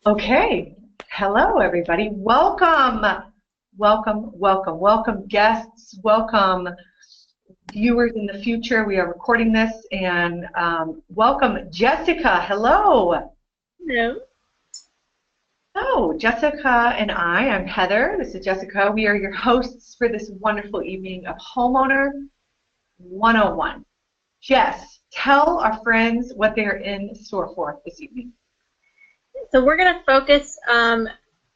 Okay. Hello, everybody. Welcome. Welcome, guests. Welcome, viewers in the future. We are recording this, and welcome, Jessica. Hello. Hello. Oh, Jessica and I'm Heather. This is Jessica. We are your hosts for this wonderful evening of Homeowner 101. Jess, tell our friends what they're in store for this evening. So we're going to focus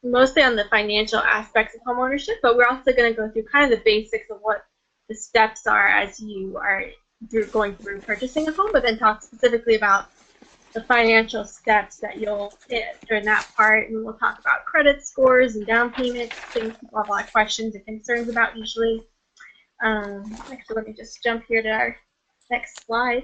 mostly on the financial aspects of homeownership, but we're also going to go through kind of the basics of what the steps are as you are going through purchasing a home, but then talk specifically about the financial steps that you'll hit during that part, and we'll talk about credit scores and down payments, things people have a lot of questions and concerns about usually. Actually, let me just jump here to our next slide.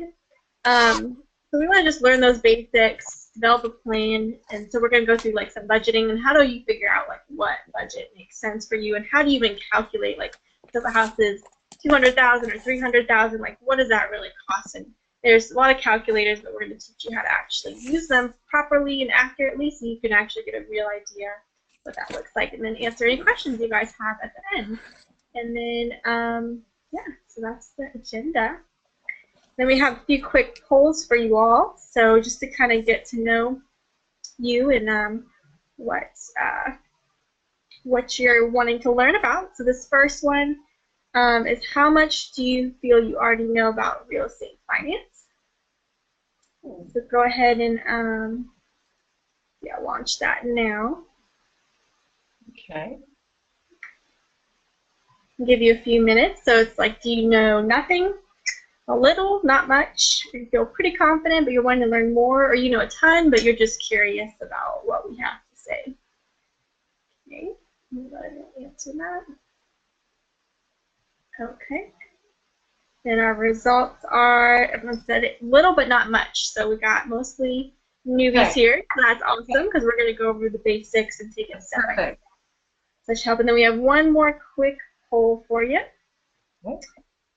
So we want to just learn those basics, develop a plan, and so we're going to go through like some budgeting and how do you figure out like what budget makes sense for you, and how do you even calculate like if the house is 200,000 or 300,000, like what does that really cost? And there's a lot of calculators, but we're going to teach you how to actually use them properly and accurately so you can actually get a real idea what that looks like, and then answer any questions you guys have at the end. And then yeah, so that's the agenda. Then we have a few quick polls for you all, so just to kind of get to know you and what you're wanting to learn about. So this first one is how much do you feel you already know about real estate finance? So go ahead and yeah, launch that now. Okay. I'll give you a few minutes. So it's like, do you know nothing? A little, not much, you feel pretty confident, but you're wanting to learn more, or you know a ton, but you're just curious about what we have to say. Okay, I'm going to answer that. Okay. Then our results are, everyone said it, little but not much. So we got mostly newbies here. So that's awesome because we're going to go over the basics and take it step by step. So should help. And then we have one more quick poll for you. Okay.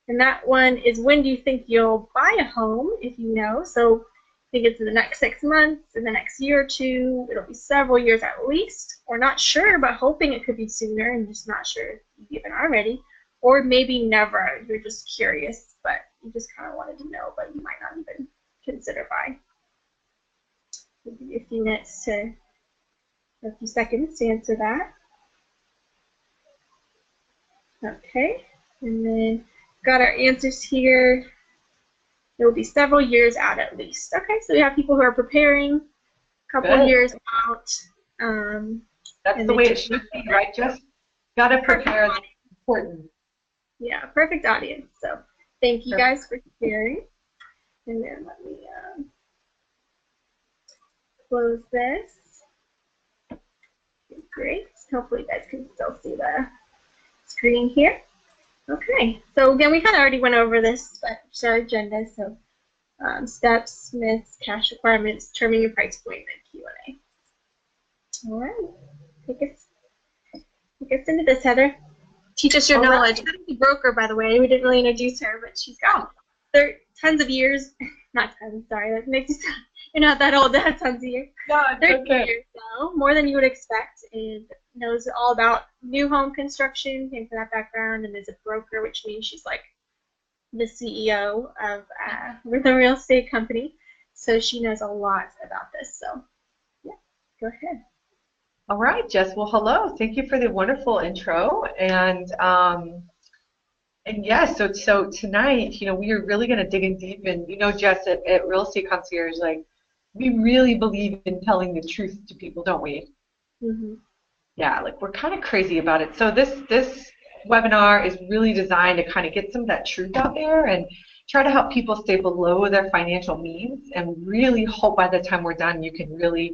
And that one is, when do you think you'll buy a home, if you know? So I think it's in the next 6 months, in the next year or two. It'll be several years at least. Or not sure, but hoping it could be sooner and just not sure if you even are ready. Or maybe never. You're just curious, but you just kind of wanted to know, but you might not even consider buying. We'll give you a few minutes to, a few seconds to answer that. Okay, and then got our answers here. It will be several years out at least. Okay, so we have people who are preparing, a couple years out. That's the way it should be, right? Just got to prepare. That's important. Yeah, perfect audience. So thank you guys for sharing. And then let me close this. Okay, great. Hopefully you guys can still see the screen here. Okay, so again, we kind of already went over this, but it's our agenda. So steps, myths, cash requirements, determining your price point, and Q&A. All right, take us into this, Heather. Teach us your knowledge. Heather's a broker, by the way. We didn't really introduce her, but she's got tons of years. Not tons, sorry. That makes you sound, you're not that old to have tons of years. No, it's 30 okay. years, though, more than you would expect, and knows all about new home construction, came from that background, and is a broker, which means she's like the CEO of the real estate company. So she knows a lot about this. So, yeah, go ahead. All right, Jess. Well, hello. Thank you for the wonderful intro. And yes, so tonight, we are really going to dig in deep. And Jess, at Real Estate Concierge, like, we really believe in telling the truth to people, don't we? Mm-hmm. Yeah, like we're kind of crazy about it. So this webinar is really designed to kind of get some of that truth out there and try to help people stay below their financial means, and really hope by the time we're done you can really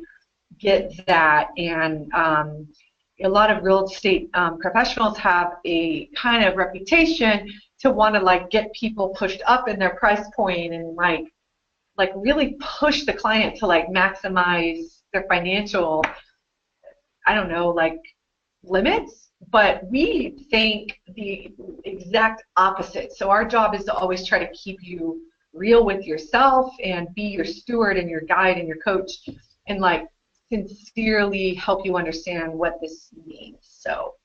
get that. And a lot of real estate professionals have a kind of reputation to want to like get people pushed up in their price point and like really push the client to like maximize their financial, I don't know, like limits. But we think the exact opposite. So our job is to always try to keep you real with yourself and be your steward and your guide and your coach, and like sincerely help you understand what this means. So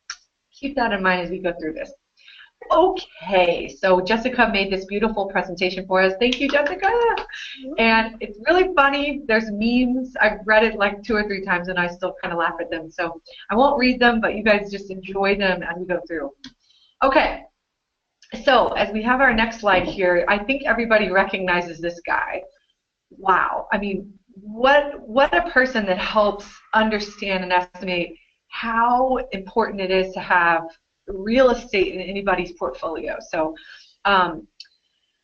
keep that in mind as we go through this. Okay, so Jessica made this beautiful presentation for us. Thank you, Jessica. And it's really funny. There's memes. I've read it like 2 or 3 times, and I still kind of laugh at them. So I won't read them, but you guys just enjoy them as we go through. Okay, so as we have our next slide here, I think everybody recognizes this guy. Wow. I mean, what a person that helps understand and estimate how important it is to have real estate in anybody's portfolio. So,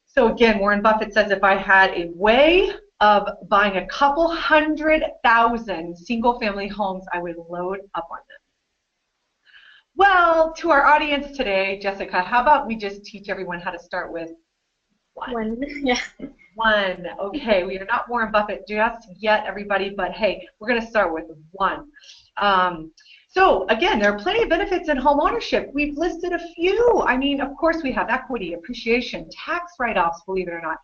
so again, Warren Buffett says if I had a way of buying a couple 100,000 single-family homes, I would load up on them. Well, to our audience today, Jessica, how about we just teach everyone how to start with one? Yeah. 1. Okay, we are not Warren Buffett just yet, everybody, but hey, we're going to start with 1. So again, there are plenty of benefits in home ownership. We've listed a few. I mean, of course, we have equity, appreciation, tax write-offs, believe it or not,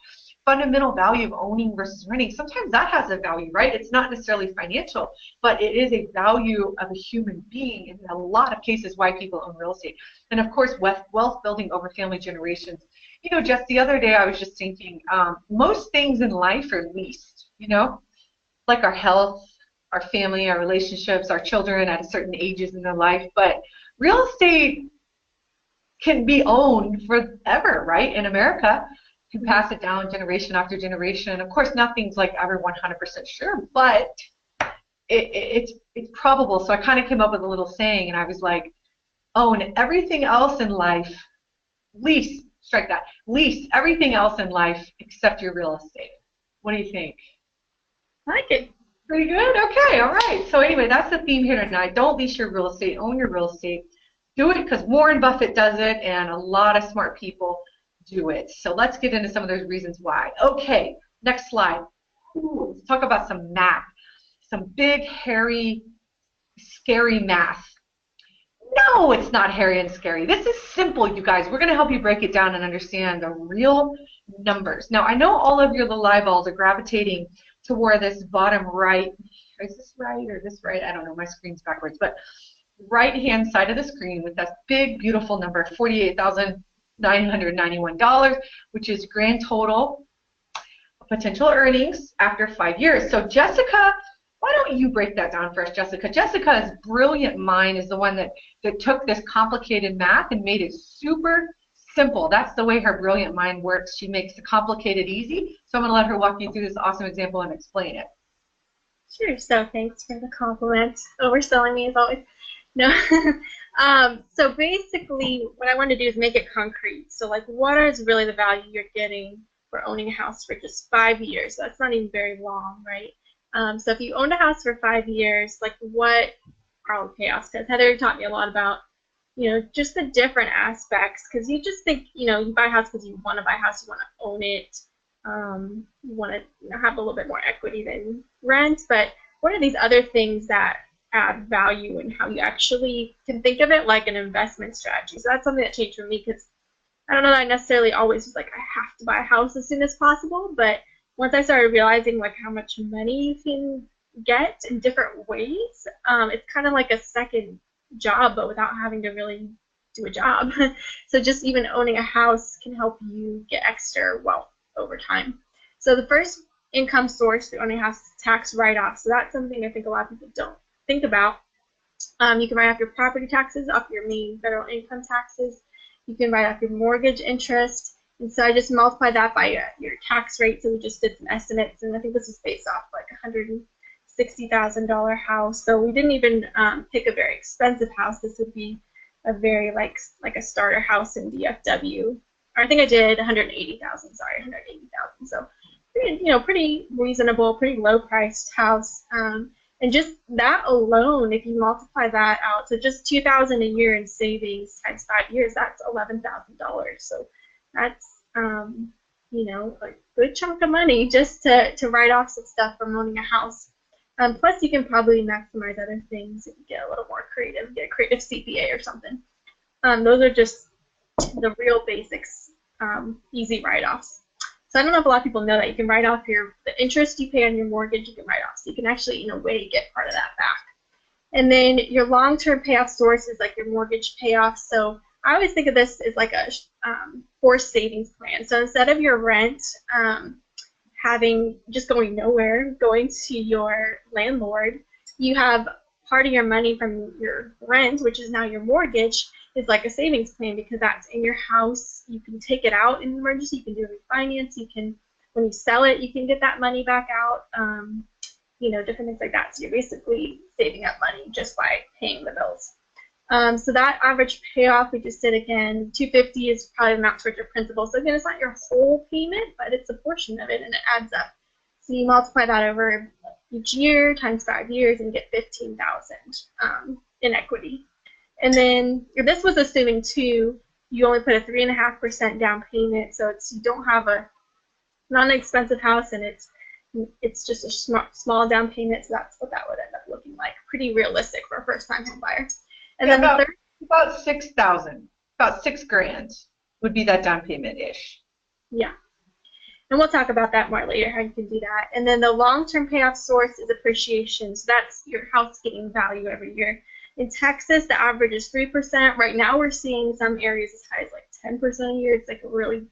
fundamental value of owning versus renting. Sometimes that has a value, right? It's not necessarily financial, but it is a value of a human being in a lot of cases why people own real estate. And of course, wealth building over family generations. You know, just the other day I was just thinking, most things in life are leased, you know, like our health, our family, our relationships, our children at certain ages in their life, but real estate can be owned forever, right? In America, you can pass it down generation after generation. Of course, nothing's like ever 100% sure, but it's probable. So I kind of came up with a little saying, and I was like, own everything else in life, lease, strike that, lease everything else in life except your real estate. What do you think? I like it. Pretty good? Okay, all right. So anyway, that's the theme here tonight. Don't lease your real estate, own your real estate. Do it because Warren Buffett does it and a lot of smart people do it. So let's get into some of those reasons why. Okay, next slide. Ooh, let's talk about some math. Some big, hairy, scary math. No, it's not hairy and scary. This is simple, you guys. We're going to help you break it down and understand the real numbers. Now, I know all of your little eyeballs are gravitating toward this bottom right. Is this right or this right? I don't know. My screen's backwards. But right-hand side of the screen with that big, beautiful number, $48,991, which is grand total potential earnings after 5 years. So, Jessica, why don't you break that down for us, Jessica? Jessica's brilliant mind is the one that took this complicated math and made it super simple. That's the way her brilliant mind works. She makes the complicated easy. So I'm going to let her walk you through this awesome example and explain it. Sure. So thanks for the compliment. Overselling me as always. No. So basically, what I want to do is make it concrete. So like, what is really the value you're getting for owning a house for just 5 years? So that's not even very long, right? So if you owned a house for 5 years, like what are all the payoffs? Because Heather taught me a lot about, you know, just the different aspects. Because you just think, you know, you buy a house because you want to buy a house, you want to own it, you want to have a little bit more equity than rent. But what are these other things that add value and how you actually can think of it like an investment strategy? So that's something that changed for me because I don't know that I necessarily always was like, I have to buy a house as soon as possible. But once I started realizing like how much money you can get in different ways, it's kind of like a second job, but without having to really do a job. So just even owning a house can help you get extra wealth over time. So the first income source through owning a house is tax write-off. So that's something I think a lot of people don't think about. You can write off your property taxes, off your main federal income taxes. You can write off your mortgage interest. And so I just multiply that by your tax rate. So we just did some estimates, and I think this is based off like $160,000 house. So we didn't even pick a very expensive house. This would be a very like a starter house in DFW. Or I think I did 180,000. Sorry, 180,000. So pretty reasonable, pretty low priced house. And just that alone, if you multiply that out, so just $2,000 a year in savings times 5 years, that's $11,000. So that's a good chunk of money just to write off some stuff from owning a house. Plus, you can probably maximize other things if you get a little more creative, get a creative CPA or something. Those are just the real basics, easy write-offs. So I don't know if a lot of people know that you can write off the interest you pay on your mortgage, you can write off. So you can actually, in a way, get part of that back. And then your long-term payoff source is like your mortgage payoff. So I always think of this as like a forced savings plan. So instead of your rent just going nowhere, going to your landlord, you have part of your money from your rent, which is now your mortgage, is like a savings plan because that's in your house. You can take it out in an emergency. You can do a refinance. You can, when you sell it, you can get that money back out. Different things like that. So you're basically saving up money just by paying the bills. So that average payoff we just did again, $250 is probably the amount towards your principal. So again, it's not your whole payment, but it's a portion of it, and it adds up. So you multiply that over each year times 5 years and get $15,000 in equity. And then this was assuming too, you only put a 3.5% down payment, so you don't have not an expensive house, and it's just a small down payment. So that's what that would end up looking like. Pretty realistic for a first-time home buyer. And then about $6,000, about $6,000 would be that down payment ish. Yeah. And we'll talk about that more later, how you can do that. And then the long-term payoff source is appreciation. So that's your house getting value every year. In Texas, the average is 3%. Right now, we're seeing some areas as high as like 10% a year. It's like really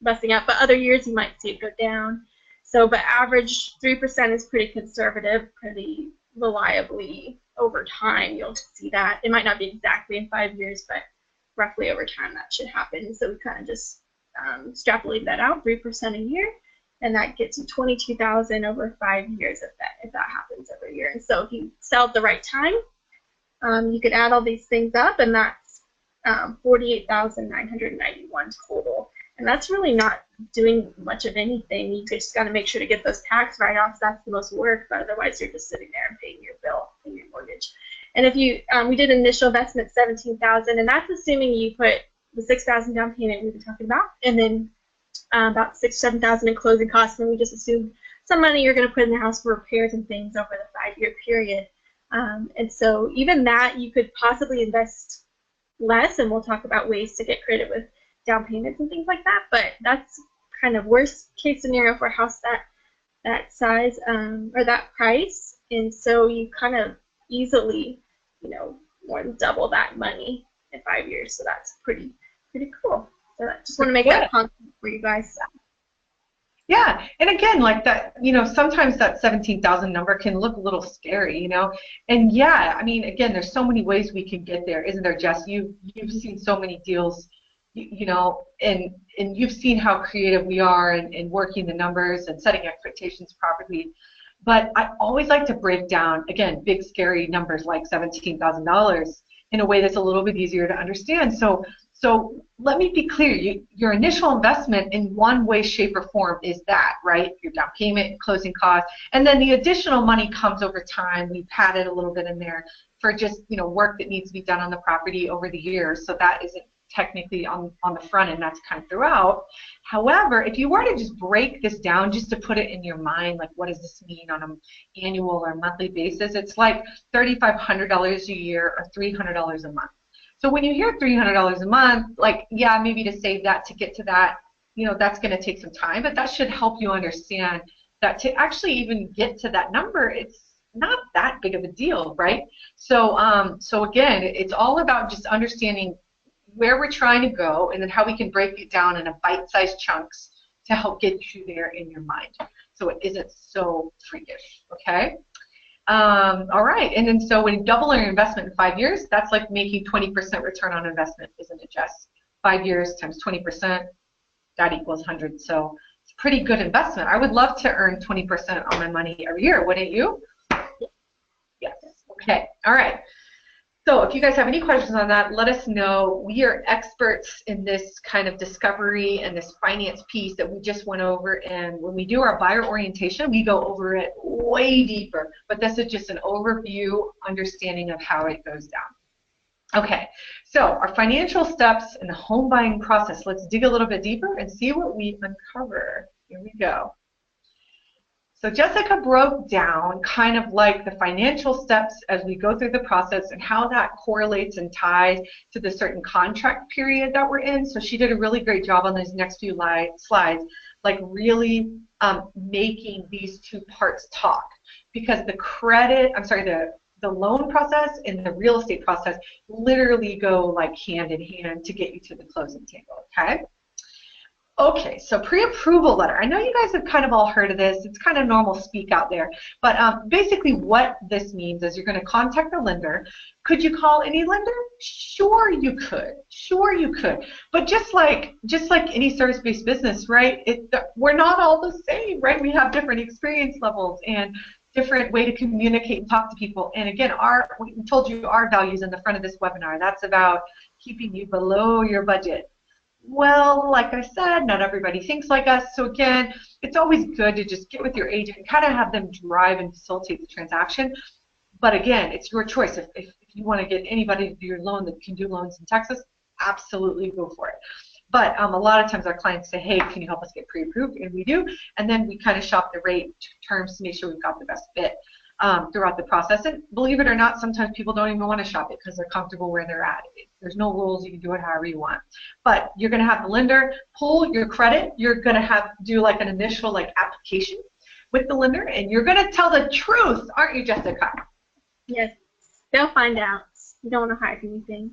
busting up. But other years, you might see it go down. So, but average 3% is pretty conservative, pretty reliably over time. You'll see that. It might not be exactly in 5 years, but roughly over time that should happen. So we kind of just extrapolate that out, 3% a year, and that gets you $22,000 over 5 years if that happens every year. And so if you sell at the right time, you could add all these things up, and that's $48,991 total. And that's really not doing much of anything. You just got to make sure to get those tax write-offs. That's the most work, but otherwise you're just sitting there and paying your bill, paying your mortgage. And if you, we did initial investment $17,000, and that's assuming you put the $6,000 down payment we've been talking about, and then about $6,000 to $7,000 in closing costs, and we just assumed some money you're going to put in the house for repairs and things over the 5-year period. And so even that, you could possibly invest less, and we'll talk about ways to get credit with down payments and things like that, but that's kind of worst case scenario for a house that size or that price. And so you kind of easily, more than double that money in 5 years. So that's pretty cool. So I just want to make that content for you guys. Yeah, and again, like that, sometimes that 17,000 number can look a little scary, and yeah, I mean, again, there's so many ways we can get there, isn't there, Jess? You've seen so many deals, and you've seen how creative we are in working the numbers and setting expectations properly. But I always like to break down, again, big scary numbers like $17,000 in a way that's a little bit easier to understand. So let me be clear, your initial investment in one way, shape, or form is that, right? Your down payment, closing costs, and then the additional money comes over time. We've padded a little bit in there for just, work that needs to be done on the property over the years, so that isn't technically on the front end, that's kind of throughout. However, if you were to just break this down, just to put it in your mind, like what does this mean on an annual or monthly basis, it's like $3,500 a year or $300 a month. So when you hear $300 a month, like, yeah, maybe to save that, to get to that, that's going to take some time, but that should help you understand that to actually even get to that number, it's not that big of a deal, right? So again, it's all about just understanding where we're trying to go and then how we can break it down in a bite-sized chunks to help get you there in your mind, so it isn't so freakish, okay? All right, and then so when you double your investment in 5 years, that's like making 20% return on investment, isn't it, Jess? 5 years times 20%, that equals 100. So it's a pretty good investment. I would love to earn 20% on my money every year, wouldn't you? Yes. Okay. All right. So if you guys have any questions on that, let us know. We are experts in this kind of discovery and this finance piece that we just went over, and when we do our buyer orientation, we go over it way deeper, but this is just an overview understanding of how it goes down. Okay, so our financial steps in the home buying process. Let's dig a little bit deeper and see what we uncover. Here we go. So Jessica broke down kind of like the financial steps as we go through the process and how that correlates and ties to the certain contract period that we're in. So she did a really great job on these next few slides, like really making these two parts talk, because the loan process and the real estate process literally go like hand in hand to get you to the closing table, okay? Okay, so pre-approval letter. I know you guys have kind of all heard of this. It's kind of normal speak out there. But basically what this means is you're going to contact the lender. Could you call any lender? Sure you could. Sure you could. But just like any service-based business, right, we're not all the same, right? We have different experience levels and different way to communicate and talk to people. And again, we told you our values in the front of this webinar. That's about keeping you below your budget. Well, like I said, not everybody thinks like us. So again, it's always good to just get with your agent and kind of have them drive and facilitate the transaction. But again, it's your choice. If you want to get anybody to do your loan that can do loans in Texas, absolutely go for it. But a lot of times our clients say, hey, can you help us get pre-approved? And we do. And then we kind of shop the rate terms to make sure we've got the best fit throughout the process. And believe it or not, sometimes people don't even want to shop it because they're comfortable where they're at. There's no rules. You can do it however you want. But you're going to have the lender pull your credit. You're going to do like an initial application with the lender, and you're going to tell the truth, aren't you, Jessica? Yes. They'll find out. You don't want to hide anything.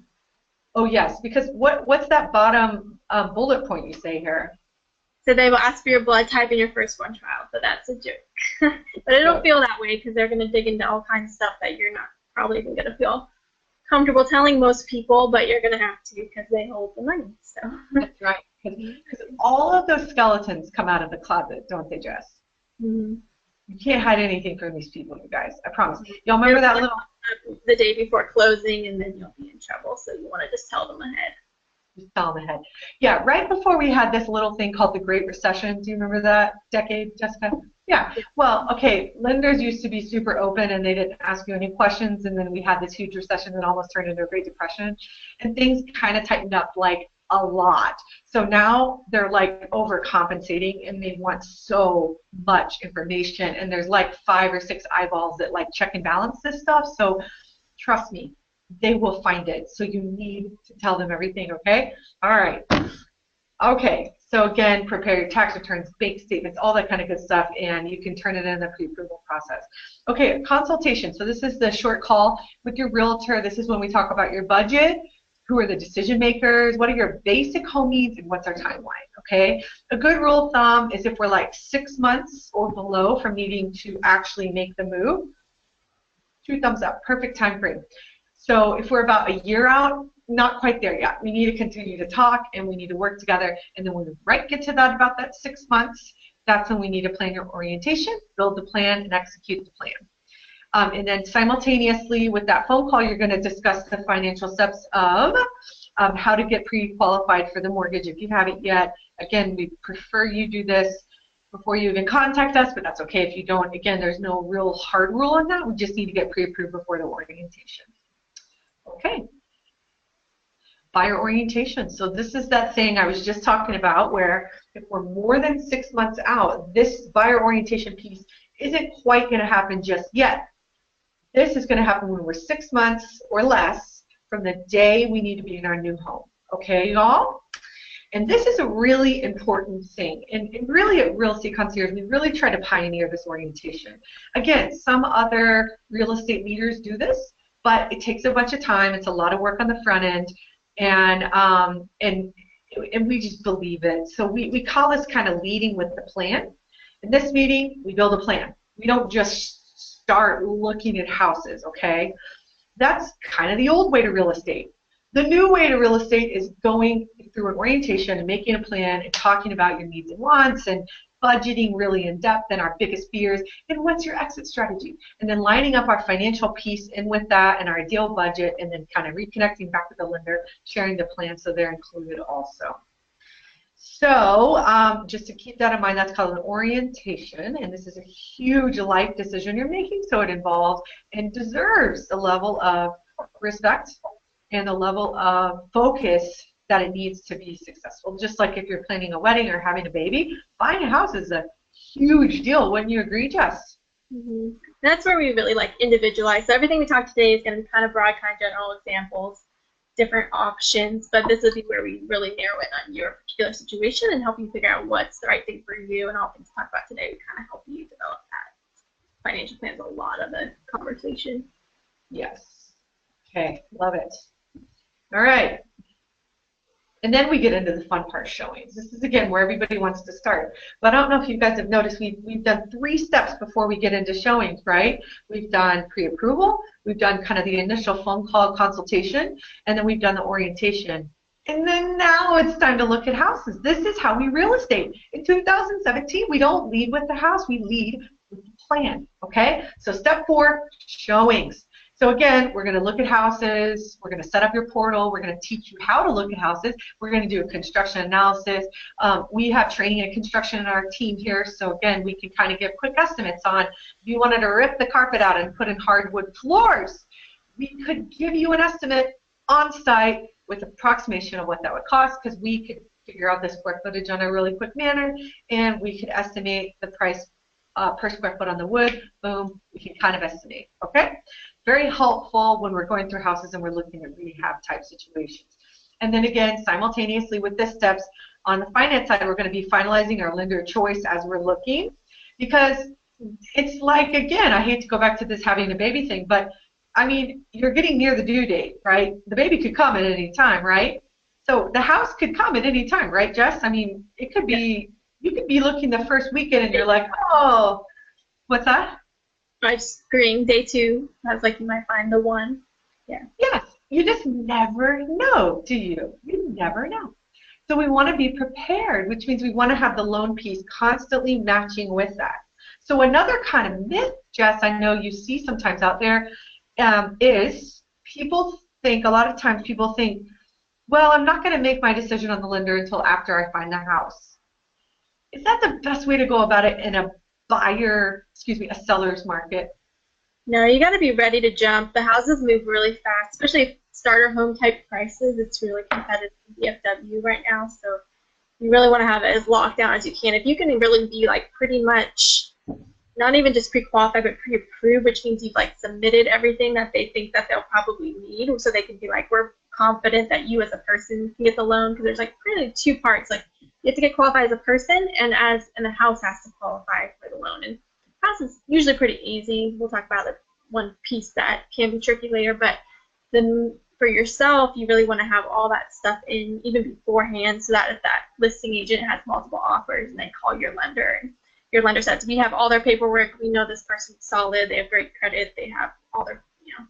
Oh, yes, because what's that bottom bullet point you say here? So they will ask for your blood type in your first one trial, but that's a joke. But it'll feel that way because they're going to dig into all kinds of stuff that you're not probably even going to feel comfortable telling most people, but you're going to have to because they hold the money. So that's right, because all of those skeletons come out of the closet, don't they, Jess? Mm-hmm. You can't hide anything from these people, you guys. I promise. Y'all remember that little... The day before closing, and then you'll be in trouble, so you want to just tell them ahead. Just tell them ahead. Yeah, right before we had this little thing called the Great Recession. Do you remember that decade, Jessica? Yeah. Well, okay, lenders used to be super open, and they didn't ask you any questions, and then we had this huge recession that almost turned into a Great Depression, and things kind of tightened up like a lot. So now they're like overcompensating, and they want so much information, and there's like 5 or 6 eyeballs that like check and balance this stuff. So trust me, they will find it. So you need to tell them everything, okay? All right. Okay, so again, prepare your tax returns, bank statements, all that kind of good stuff, and you can turn it in the pre-approval process. Okay, consultation. So this is the short call with your realtor. This is when we talk about your budget, who are the decision makers, what are your basic home needs, and what's our timeline, okay? A good rule of thumb is if we're like 6 months or below from needing to actually make the move, 2 thumbs up, perfect time frame. So if we're about a year out, not quite there yet. We need to continue to talk, and we need to work together, and then when we get to that about that 6 months, that's when we need to plan your orientation, build the plan, and execute the plan. And then simultaneously with that phone call, you're going to discuss the financial steps of how to get pre-qualified for the mortgage if you haven't yet. Again, we prefer you do this before you even contact us, but that's okay if you don't. Again, there's no real hard rule on that. We just need to get pre-approved before the orientation. Okay. Buyer orientation. So this is that thing I was just talking about where if we're more than 6 months out, this buyer orientation piece isn't quite going to happen just yet. This is going to happen when we're 6 months or less from the day we need to be in our new home. Okay, y'all? And this is a really important thing. And really at Real Estate Concierge, we really try to pioneer this orientation. Again, some other real estate leaders do this, but it takes a bunch of time. It's a lot of work on the front end. And we just believe it. So we call this kind of leading with the plan. In this meeting, we build a plan. We don't just start looking at houses, okay? That's kind of the old way to real estate. The new way to real estate is going through an orientation and making a plan and talking about your needs and wants and budgeting really in depth and our biggest fears and what's your exit strategy, and then lining up our financial piece in with that and our ideal budget, and then kind of reconnecting back with the lender, sharing the plan so they're included also. So just to keep that in mind, that's called an orientation, and this is a huge life decision you're making, so it involves and deserves a level of respect and a level of focus that it needs to be successful. Just like if you're planning a wedding or having a baby, buying a house is a huge deal. Wouldn't you agree, Jess? Mm-hmm. That's where we really individualize. So everything we talked today is going to be kind of broad, kind of general examples. different options, but this would be where we really narrow in on your particular situation and help you figure out what's the right thing for you. And all things to talk about today, we kind of help you develop that financial plan. Is a lot of the conversation. Yes. Okay, love it. All right. And then we get into the fun part, showings. This is, again, where everybody wants to start. But I don't know if you guys have noticed, we've done 3 steps before we get into showings, right? We've done pre-approval, we've done kind of the initial phone call consultation, and then we've done the orientation. And then now it's time to look at houses. This is how we real estate. In 2017, we don't lead with the house, we lead with the plan, okay? So step 4, showings. So again, we're going to look at houses, we're going to set up your portal, we're going to teach you how to look at houses, we're going to do a construction analysis. We have training and construction in our team here, so again, we can kind of give quick estimates on if you wanted to rip the carpet out and put in hardwood floors, we could give you an estimate on site with approximation of what that would cost, because we could figure out the square footage on a really quick manner, and we could estimate the price per square foot on the wood. Boom, we can kind of estimate, okay? Very helpful when we're going through houses and we're looking at rehab type situations. And then again, simultaneously with the steps, on the finance side, we're going to be finalizing our lender choice as we're looking, because it's like, again, I hate to go back to this having a baby thing, but I mean, you're getting near the due date, right? The baby could come at any time, right? So the house could come at any time, right, Jess? I mean, it could be, you could be looking the first weekend and you're like, oh, what's that? I'm agreeing. Day 2, I was like, you might find the one. Yeah. Yes, you just never know, do you? You never know. So we want to be prepared, which means we want to have the loan piece constantly matching with that. So another kind of myth, Jess, I know you see sometimes out there, is people think, a lot of times people think, well, I'm not going to make my decision on the lender until after I find the house. Is that the best way to go about it in a a seller's market? No, you got to be ready to jump. The houses move really fast, especially starter home type prices. It's really competitive in DFW right now, so you really want to have it as locked down as you can. If you can really be like pretty much not even just pre-qualified but pre-approved, which means you've like submitted everything that they think that they'll probably need, so they can be like, we're confident that you as a person can get the loan, because there's like really 2 parts. Like, you have to get qualified as a person, and the house has to qualify for the loan. And the house is usually pretty easy. We'll talk about the one piece that can be tricky later, but then for yourself, you really want to have all that stuff in even beforehand, so that if that listing agent has multiple offers and they call your lender, and your lender says, we have all their paperwork, we know this person's solid, they have great credit, they have all their,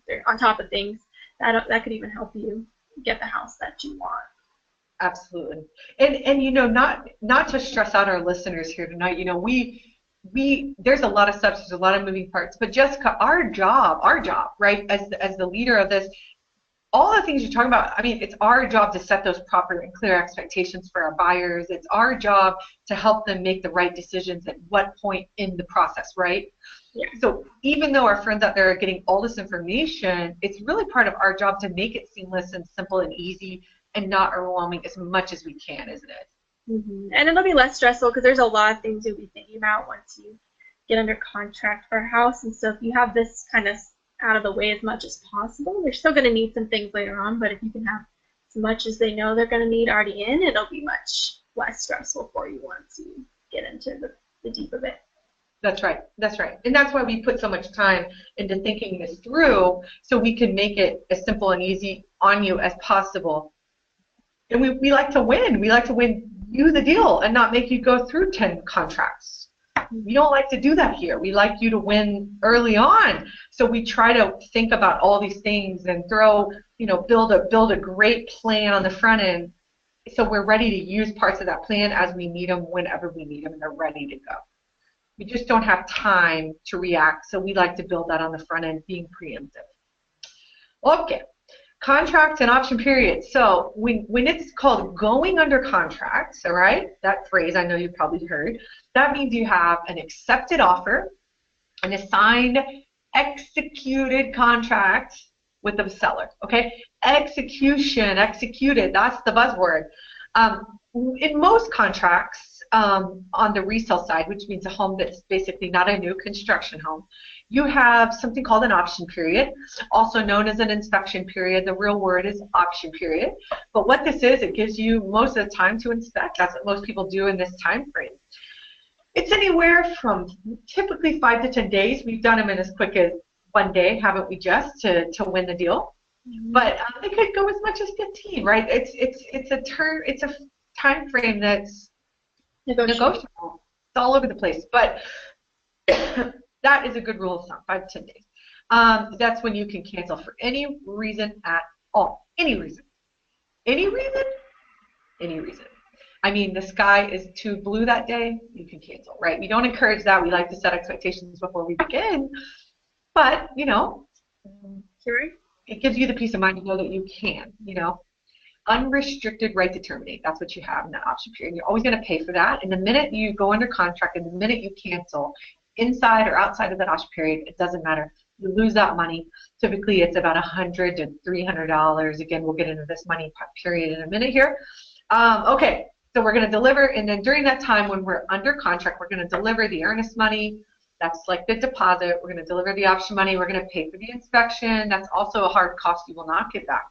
they're on top of things, that could even help you get the house that you want. Absolutely. And not to stress out our listeners here tonight, we there's a lot of steps, there's a lot of moving parts, but Jessica, our job, right, as the leader of this, all the things you're talking about, I mean, it's our job to set those proper and clear expectations for our buyers. It's our job to help them make the right decisions at what point in the process, right? Yeah. So even though our friends out there are getting all this information, it's really part of our job to make it seamless and simple and easy and not overwhelming as much as we can, isn't it? Mm-hmm. And it'll be less stressful because there's a lot of things you'll be thinking about once you get under contract for a house. And so if you have this kind of out of the way as much as possible, they're still going to need some things later on, but if you can have as much as they know they're going to need already in, it'll be much less stressful for you once you get into the deep of it. That's right. That's right. And that's why we put so much time into thinking this through, so we can make it as simple and easy on you as possible. And we like to win. We like to win you the deal and not make you go through 10 contracts. We don't like to do that here. We like you to win early on. So we try to think about all these things and build a great plan on the front end, so we're ready to use parts of that plan as we need them, whenever we need them, and they're ready to go. We just don't have time to react, so we like to build that on the front end, being preemptive. Okay, contract and option period. So when it's called going under contract, all right, that phrase I know you've probably heard, that means you have an accepted offer, an assigned executed contract with the seller, okay? Execution, executed, that's the buzzword. In most contracts, on the resale side, which means a home that's basically not a new construction home, You have something called an option period, also known as an inspection period. The real word is option period. But what this is, it gives you most of the time to inspect. That's what most people do in this time frame. It's anywhere from typically 5 to 10 days. We've done them in as quick as 1 day, haven't we, Jess, to win the deal? But they could go as much as 15, right? It's a time frame that's negotiable. It's all over the place, but that is a good rule of thumb, 5 to 10 days. That's when you can cancel for any reason at all. Any reason. Any reason? Any reason. I mean, the sky is too blue that day, you can cancel, right? We don't encourage that. We like to set expectations before we begin. But, you know, it gives you the peace of mind to know that you can, you know. Unrestricted right to terminate. That's what you have in that option period. You're always going to pay for that. And the minute you go under contract and the minute you cancel, inside or outside of that option period, it doesn't matter. You lose that money. Typically, it's about $100 to $300. Again, we'll get into this money period in a minute here. Okay. So we're going to deliver, and then during that time when we're under contract, we're going to deliver the earnest money. That's like the deposit. We're going to deliver the option money. We're going to pay for the inspection. That's also a hard cost you will not get back.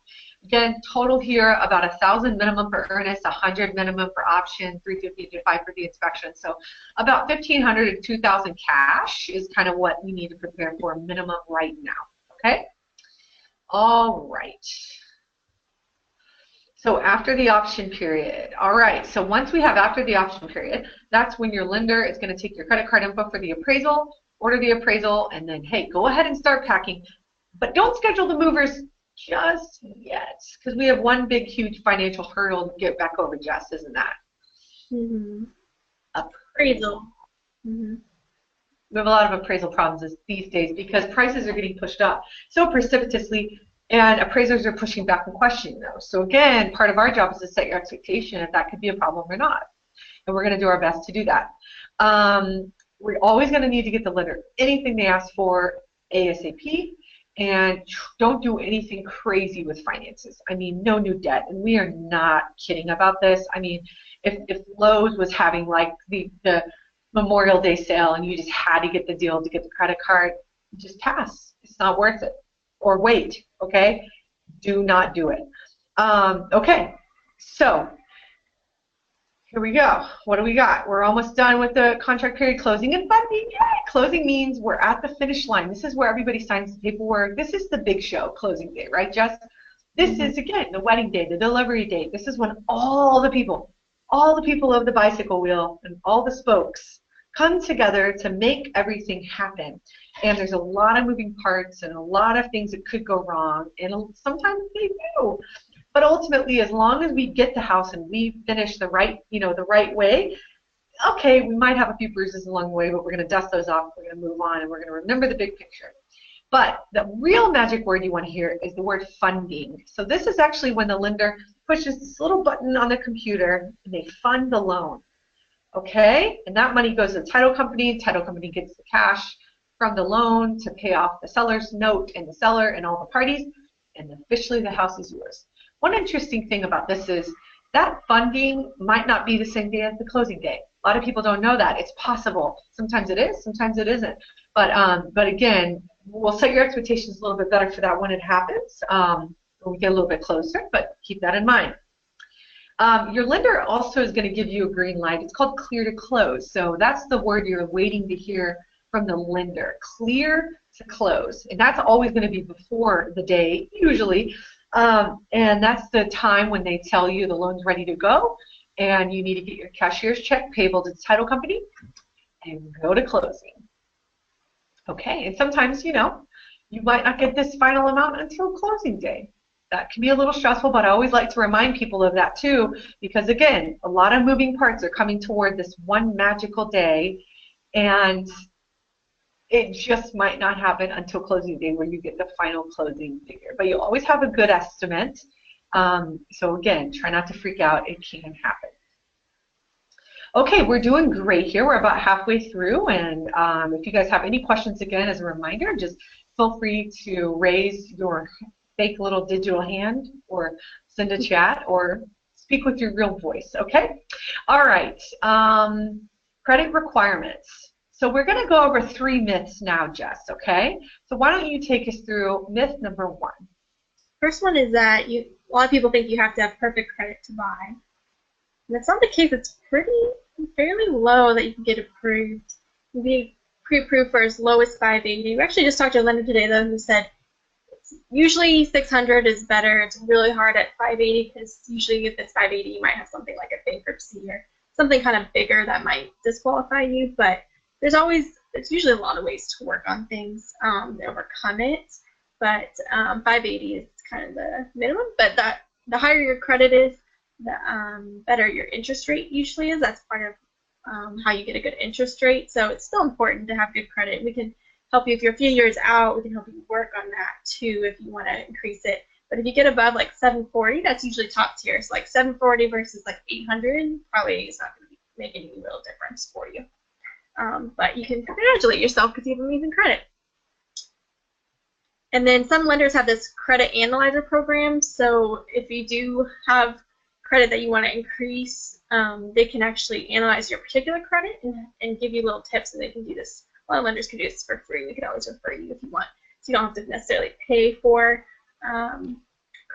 Again, total here about $1,000 minimum for earnest, $100 minimum for option, $350 to $500 for the inspection. So about $1,500 to $2,000 cash is kind of what we need to prepare for minimum right now. Okay. All right. So after the option period, all right, so once we have after the option period, that's when your lender is going to take your credit card info for the appraisal, order the appraisal, and then, hey, go ahead and start packing. But don't schedule the movers just yet, because we have one big, huge financial hurdle to get back over, Jess, isn't that? Mm-hmm. Appraisal. Mm-hmm. We have a lot of appraisal problems these days because prices are getting pushed up so precipitously. And appraisers are pushing back and questioning those. So again, part of our job is to set your expectation if that could be a problem or not. And we're going to do our best to do that. We're always going to need to get the lender anything they ask for ASAP, and don't do anything crazy with finances. I mean, no new debt, and we are not kidding about this. I mean, if Lowe's was having like the Memorial Day sale and you just had to get the deal to get the credit card, just pass. It's not worth it. Or wait, okay? Do not do it. Okay, so here we go. What do we got? We're almost done with the contract period closing and funding. Yay! Closing means we're at the finish line. This is where everybody signs the paperwork. This is the big show, closing day, right, Jess? This is, again, the wedding day, the delivery date. This is when all the people of the bicycle wheel and all the spokes come together to make everything happen. And there's a lot of moving parts and a lot of things that could go wrong, and sometimes they do. But ultimately, as long as we get the house and we finish the right way, okay, we might have a few bruises along the way, but we're going to dust those off, we're going to move on, and we're going to remember the big picture. But the real magic word you want to hear is the word funding. So this is actually when the lender pushes this little button on the computer and they fund the loan. Okay, and that money goes to the title company. Title company gets the cash from the loan to pay off the seller's note and the seller and all the parties, and officially the house is yours. One interesting thing about this is that funding might not be the same day as the closing day. A lot of people don't know that. It's possible. Sometimes it is, sometimes it isn't. But again, we'll set your expectations a little bit better for that when it happens, when we get a little bit closer, but keep that in mind. Your lender also is going to give you a green light. It's called clear to close. So that's the word you're waiting to hear from the lender. Clear to close. And that's always going to be before the day, usually. And that's the time when they tell you the loan's ready to go and you need to get your cashier's check payable to the title company and go to closing. Okay, and sometimes, you know, you might not get this final amount until closing day. That can be a little stressful, but I always like to remind people of that too, because again, a lot of moving parts are coming toward this one magical day, and it just might not happen until closing day where you get the final closing figure. But you always have a good estimate. So again, try not to freak out. It can happen. Okay, we're doing great here. We're about halfway through, and if you guys have any questions, again, as a reminder, just feel free to raise your fake little digital hand or send a chat or speak with your real voice, okay? All right, credit requirements. So we're going to go over 3 myths now, Jess, okay? So why don't you take us through myth number 1? First one is that a lot of people think you have to have perfect credit to buy. And that's not the case. It's fairly low that you can get approved. You can be pre-approved for as low as 580. We actually just talked to a lender today, though, who said usually 600 is better. It's really hard at 580 because usually if it's 580, you might have something like a bankruptcy or something kind of bigger that might disqualify you. But there's usually a lot of ways to work on things to overcome it. But 580 is kind of the minimum. But the higher your credit is, the better your interest rate usually is. That's part of how you get a good interest rate. So it's still important to have good credit. We can help you if you're a few years out. We can help you work on that too if you want to increase it. But if you get above like 740, that's usually top tier. So like 740 versus like 800 probably is not going to make any real difference for you. But you can congratulate yourself because you have amazing credit. And then some lenders have this credit analyzer program. So if you do have credit that you want to increase, they can actually analyze your particular credit and give you little tips, and they can do this. A lot of lenders can do this for free. We could always refer you if you want. So you don't have to necessarily pay for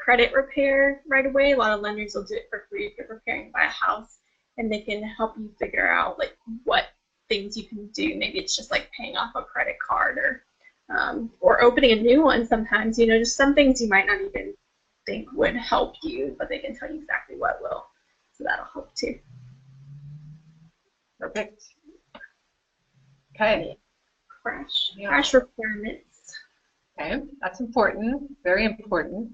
credit repair right away. A lot of lenders will do it for free if you're preparing to buy a house, and they can help you figure out like what things you can do. Maybe it's just like paying off a credit card or opening a new one sometimes. Just some things you might not even think would help you, but they can tell you exactly what will. So that'll help too. Perfect. Okay. Crash requirements. Okay, that's important. Very important.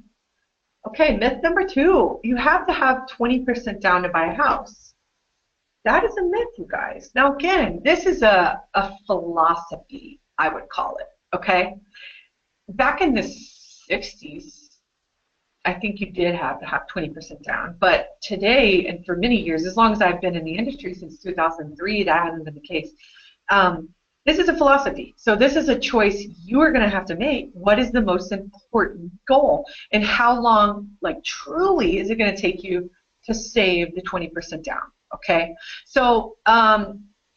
Okay, myth number 2. You have to have 20% down to buy a house. That is a myth, you guys. Now, again, this is a philosophy, I would call it. Okay? Back in the 60s, I think you did have to have 20% down. But today, and for many years, as long as I've been in the industry since 2003, that hasn't been the case. This is a philosophy. So this is a choice you are going to have to make. What is the most important goal? And how long, like truly, is it going to take you to save the 20% down? Okay? So,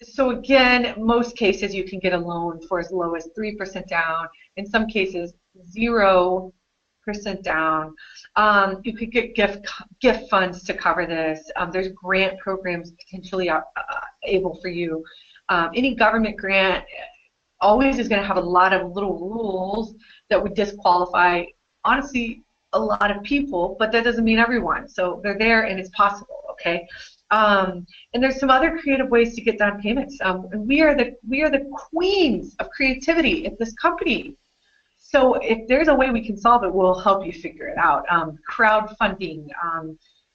so again, most cases you can get a loan for as low as 3% down. In some cases, 0% down. You could get gift funds to cover this. There's grant programs potentially able for you. Any government grant always is going to have a lot of little rules that would disqualify, honestly, a lot of people, but that doesn't mean everyone. So they're there and it's possible, okay? And there's some other creative ways to get down payments. And we are the queens of creativity at this company. So if there's a way we can solve it, we'll help you figure it out. Crowdfunding,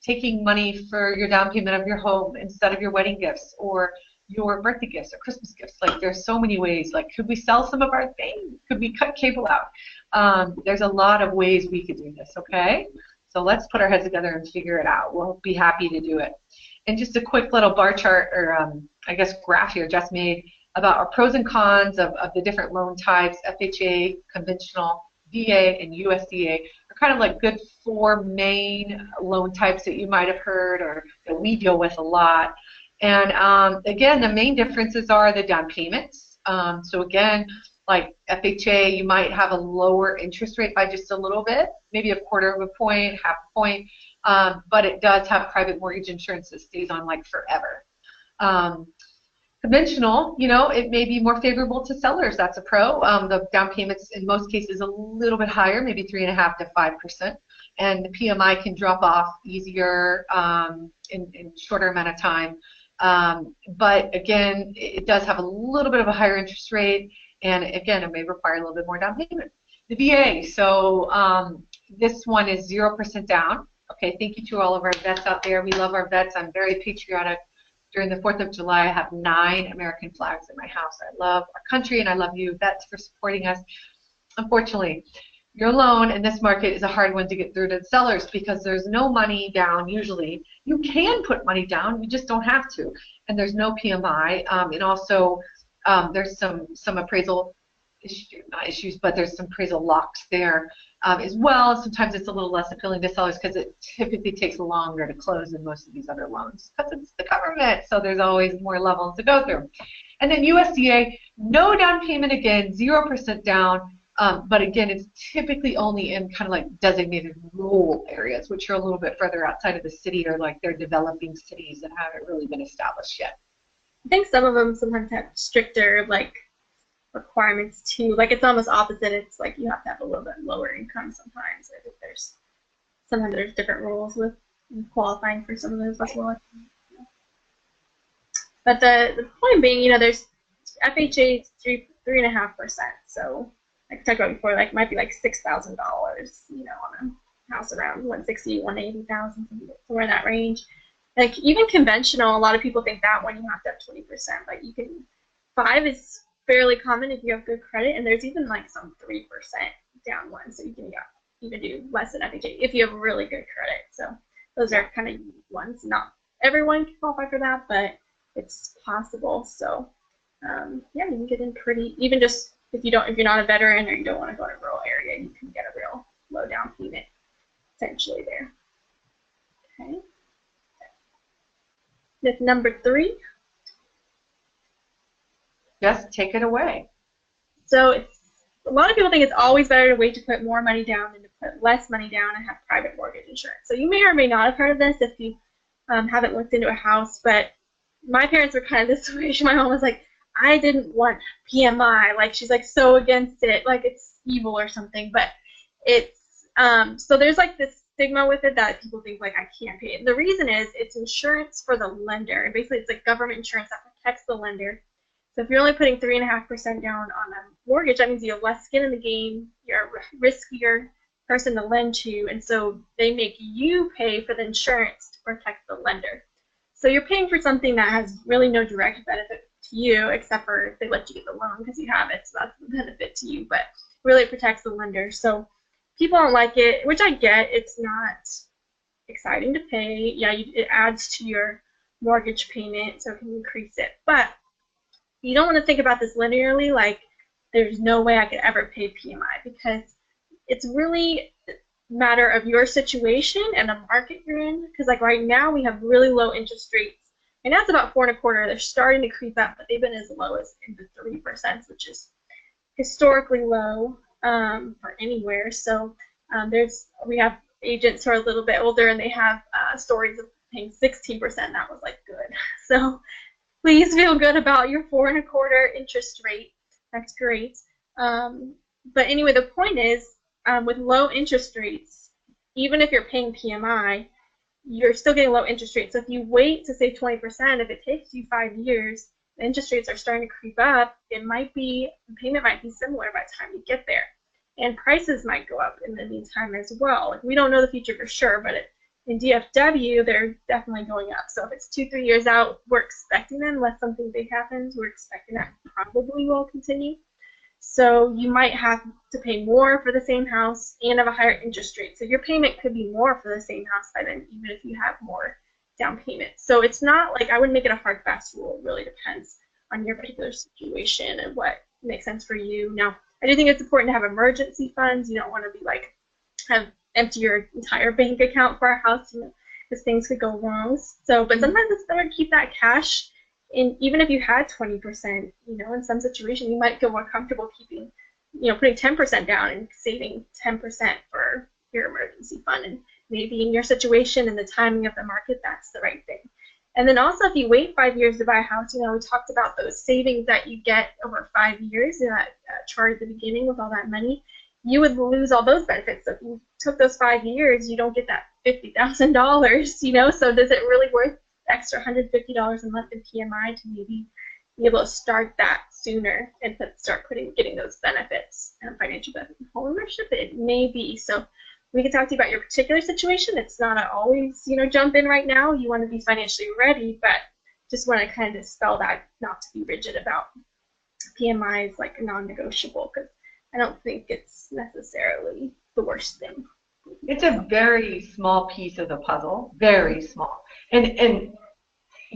taking money for your down payment of your home instead of your wedding gifts or your birthday gifts or Christmas gifts. Like there's so many ways. Like could we sell some of our things? Could we cut cable out? There's a lot of ways we could do this, okay? So let's put our heads together and figure it out. We'll be happy to do it. And just a quick little bar chart or I guess graph here just made about our pros and cons of the different loan types, FHA, conventional, VA, and USDA are kind of like good 4 main loan types that you might have heard or that we deal with a lot. And again, the main differences are the down payments. So again, like FHA, you might have a lower interest rate by just a little bit, maybe 1/4 of a point, 1/2 a point, but it does have private mortgage insurance that stays on like forever. Conventional, it may be more favorable to sellers. That's a pro. The down payments in most cases a little bit higher, maybe 3.5% to 5%, and the PMI can drop off easier in shorter amount of time. But again, it does have a little bit of a higher interest rate, and again, it may require a little bit more down payment. The VA, so this one is 0% down. Okay, thank you to all of our vets out there. We love our vets. I'm very patriotic. During the 4th of July, I have 9 American flags in my house. I love our country, and I love you, vets, for supporting us. Unfortunately, your loan in this market is a hard one to get through to the sellers because there's no money down usually. You can put money down, you just don't have to. And there's no PMI. And also, there's some appraisal not issues, but there's some appraisal locks there as well. Sometimes it's a little less appealing to sellers because it typically takes longer to close than most of these other loans because it's the government, so there's always more levels to go through. And then USDA, No down payment again, 0% down. But again, it's typically only in kind of like designated rural areas, which are a little bit further outside of the city, or like they're developing cities that haven't really been established yet. I think some of them sometimes have stricter like requirements too. Like it's almost opposite. It's like you have to have a little bit lower income sometimes. I think sometimes there's different rules with qualifying for some of those as well. But the point being, there's FHA is 3.5%. So like I talked about before, like might be like $6,000, on a house around 160, 180,000, somewhere in that range. Like even conventional, a lot of people think that one you have to have 20%, but 5 is fairly common if you have good credit, and there's even like some 3% down ones, so you can even do less than FHA if you have really good credit. So those are kind of unique ones. Not everyone can qualify for that, but it's possible. So yeah, you can get in pretty, even just if you're not a veteran or you don't want to go to a rural area, you can get a real low down payment essentially there. Okay. That's number 3. Just take it away. So a lot of people think it's always better to wait to put more money down than to put less money down and have private mortgage insurance. So you may or may not have heard of this if you haven't looked into a house, but my parents were kind of this situation. My mom was like, I didn't want PMI. Like she's like so against it, like it's evil or something. But it's so there's like this stigma with it that people think like I can't pay it. And the reason is it's insurance for the lender. And basically it's like government insurance that protects the lender. So if you're only putting 3.5% down on a mortgage, that means you have less skin in the game. You're a riskier person to lend to, and so they make you pay for the insurance to protect the lender. So you're paying for something that has really no direct benefit to you, except for if they let you get the loan because you have it, so that's the benefit to you, but really it protects the lender. So people don't like it, which I get. It's not exciting to pay. Yeah, it adds to your mortgage payment, so it can increase it. But you don't want to think about this linearly, like there's no way I could ever pay PMI, because it's really a matter of your situation and the market you're in. Because like right now we have really low interest rates, and that's about 4.25. They're starting to creep up, but they've been as low as in the 3%, which is historically low for anywhere. So we have agents who are a little bit older, and they have stories of paying 16%. That was like good. So please feel good about your 4.25 interest rate. That's great. But anyway, the point is, with low interest rates, even if you're paying PMI, you're still getting low interest rates. So if you wait to save 20%, if it takes you 5 years, the interest rates are starting to creep up. The payment might be similar by the time you get there, and prices might go up in the meantime as well. Like we don't know the future for sure, but in DFW, they're definitely going up. So if it's 2-3 years out, we're expecting that, unless something big happens, we're expecting that probably will continue. So you might have to pay more for the same house and have a higher interest rate. So your payment could be more for the same house by then, even if you have more down payment. So it's not like I wouldn't make it a hard, fast rule. It really depends on your particular situation and what makes sense for you. Now, I do think it's important to have emergency funds. You don't want to be like empty your entire bank account for a house, because things could go wrong. So, but sometimes it's better to keep that cash. And even if you had 20%, in some situation you might feel more comfortable keeping, putting 10% down and saving 10% for your emergency fund. And maybe in your situation and the timing of the market, that's the right thing. And then also, if you wait 5 years to buy a house, we talked about those savings that you get over 5 years in that chart at the beginning with all that money. You would lose all those benefits. So if you took those 5 years, you don't get that $50,000, so does it really worth the extra $150 a month in PMI to maybe be able to start that sooner and start getting those benefits and financial benefits in homeownership? It may be. So we can talk to you about your particular situation. It's not always, jump in right now. You want to be financially ready, but just want to kind of dispel that, not to be rigid about PMI is like non-negotiable, because I don't think it's necessarily the worst thing. It's a very small piece of the puzzle, very small. And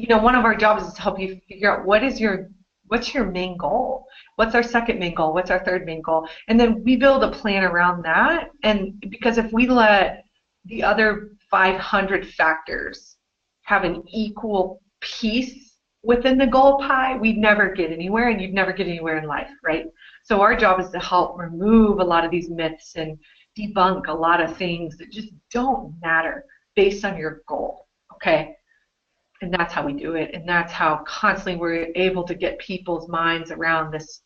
one of our jobs is to help you figure out what's your main goal? What's our second main goal? What's our third main goal? And then we build a plan around that. And because if we let the other 500 factors have an equal piece within the goal pie, we'd never get anywhere, and you'd never get anywhere in life, right? So our job is to help remove a lot of these myths and debunk a lot of things that just don't matter based on your goal, okay? And that's how we do it, and that's how constantly we're able to get people's minds around this,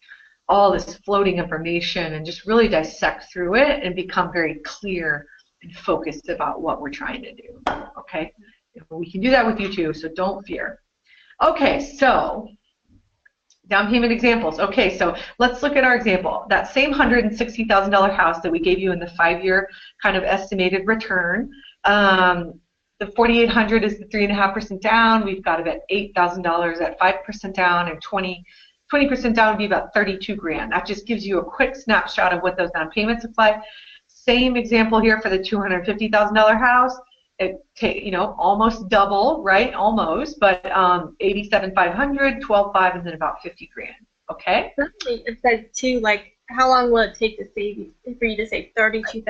all this floating information, and just really dissect through it and become very clear and focused about what we're trying to do, okay? We can do that with you too, so don't fear. Okay, so down payment examples. Okay, so let's look at our example. That same $160,000 house that we gave you in the 5-year kind of estimated return. The $4,800 is the 3.5% down. We've got about $8,000 at 5% down, and 20% down would be about $32,000. That just gives you a quick snapshot of what those down payments look like. Same example here for the $250,000 house. It almost double, right? Almost, but $87,500, $12,500, and then about $50,000. Okay. It says too, like, how long will it take to save for you to save $32,000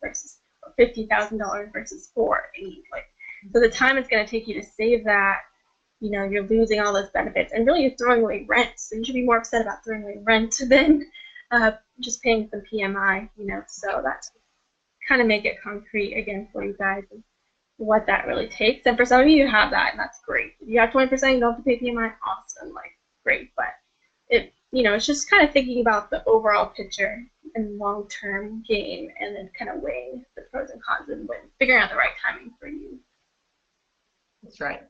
versus $50,000 versus $4,800? Like, so the time it's going to take you to save that, you're losing all those benefits, and really you're throwing away rent. So you should be more upset about throwing away rent than just paying some PMI. So that's kind of make it concrete again for you guys and what that really takes. And for some of you, you have that, and that's great. If you have 20%, you don't have to pay PMI. Awesome, like great. But it's just kind of thinking about the overall picture and long-term game, and then kind of weighing the pros and cons and figuring out the right timing for you. That's right.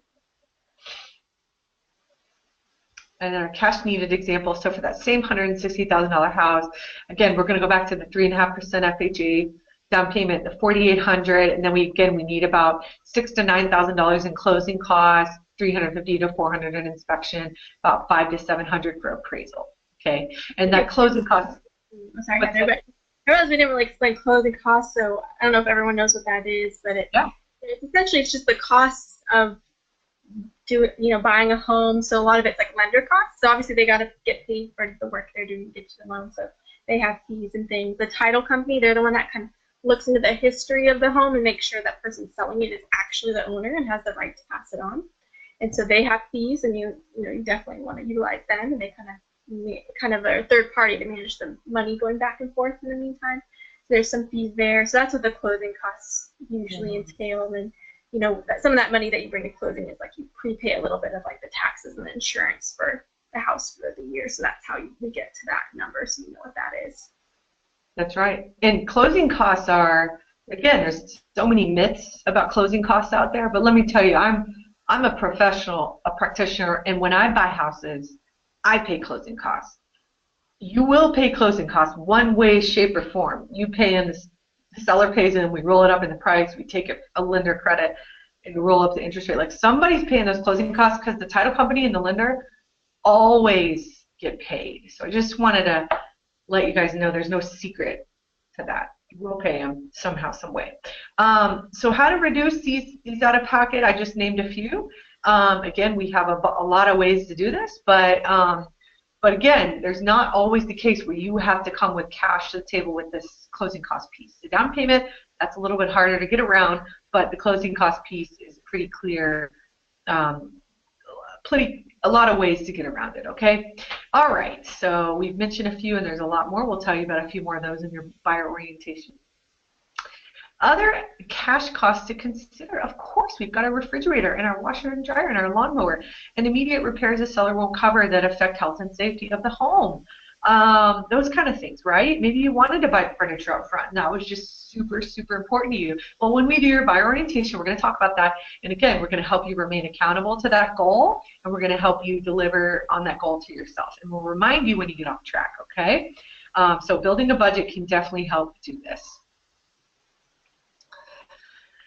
And then our cash needed example. So for that same $160,000 house, again, we're going to go back to the 3.5% FHA down payment, the $4,800, and then we need about $6,000 to $9,000 in closing costs, $350 to $400 in inspection, about $500 to $700 for appraisal. Okay, and that closing cost. I'm sorry, Heather, but I realized we didn't really explain closing costs, so I don't know if everyone knows what that is, but it's essentially just the costs of buying a home. So a lot of it's like lender costs. So obviously they got to get paid for the work they're doing to get you the loan. So they have fees and things. The title company, they're the one that kind of looks into the history of the home and makes sure that person selling it is actually the owner and has the right to pass it on. And so they have fees, and you definitely want to utilize them, and they kind of a third party to manage the money going back and forth in the meantime. So there's some fees there. So that's what the closing costs usually entail. And some of that money that you bring to closing is like you prepay a little bit of like the taxes and the insurance for the house for the year. So that's how we get to that number, so you know what that is. That's right. And closing costs are, again, there's so many myths about closing costs out there, but let me tell you, I'm a professional, a practitioner, and when I buy houses, I pay closing costs. You will pay closing costs one way, shape, or form. You pay in, the seller pays in, we roll it up in the price, we take a lender credit, and we roll up the interest rate. Like, somebody's paying those closing costs, because the title company and the lender always get paid. So I just wanted to let you guys know there's no secret to that. We'll pay them somehow, some way. So how to reduce these out of pocket? I just named a few. Again, we have a lot of ways to do this, but again, there's not always the case where you have to come with cash to the table with this closing cost piece. The down payment, that's a little bit harder to get around, but the closing cost piece is pretty clear. A lot of ways to get around it, okay? All right, so we've mentioned a few, and there's a lot more. We'll tell you about a few more of those in your buyer orientation. Other cash costs to consider, of course, we've got a refrigerator and our washer and dryer and our lawnmower, and immediate repairs the seller won't cover that affect health and safety of the home. Those kind of things, right? Maybe you wanted to buy furniture up front, and that was just super, super important to you. Well, when we do your buyer orientation, we're going to talk about that, and again, we're going to help you remain accountable to that goal, and we're going to help you deliver on that goal to yourself, and we'll remind you when you get off track, okay? So building a budget can definitely help do this.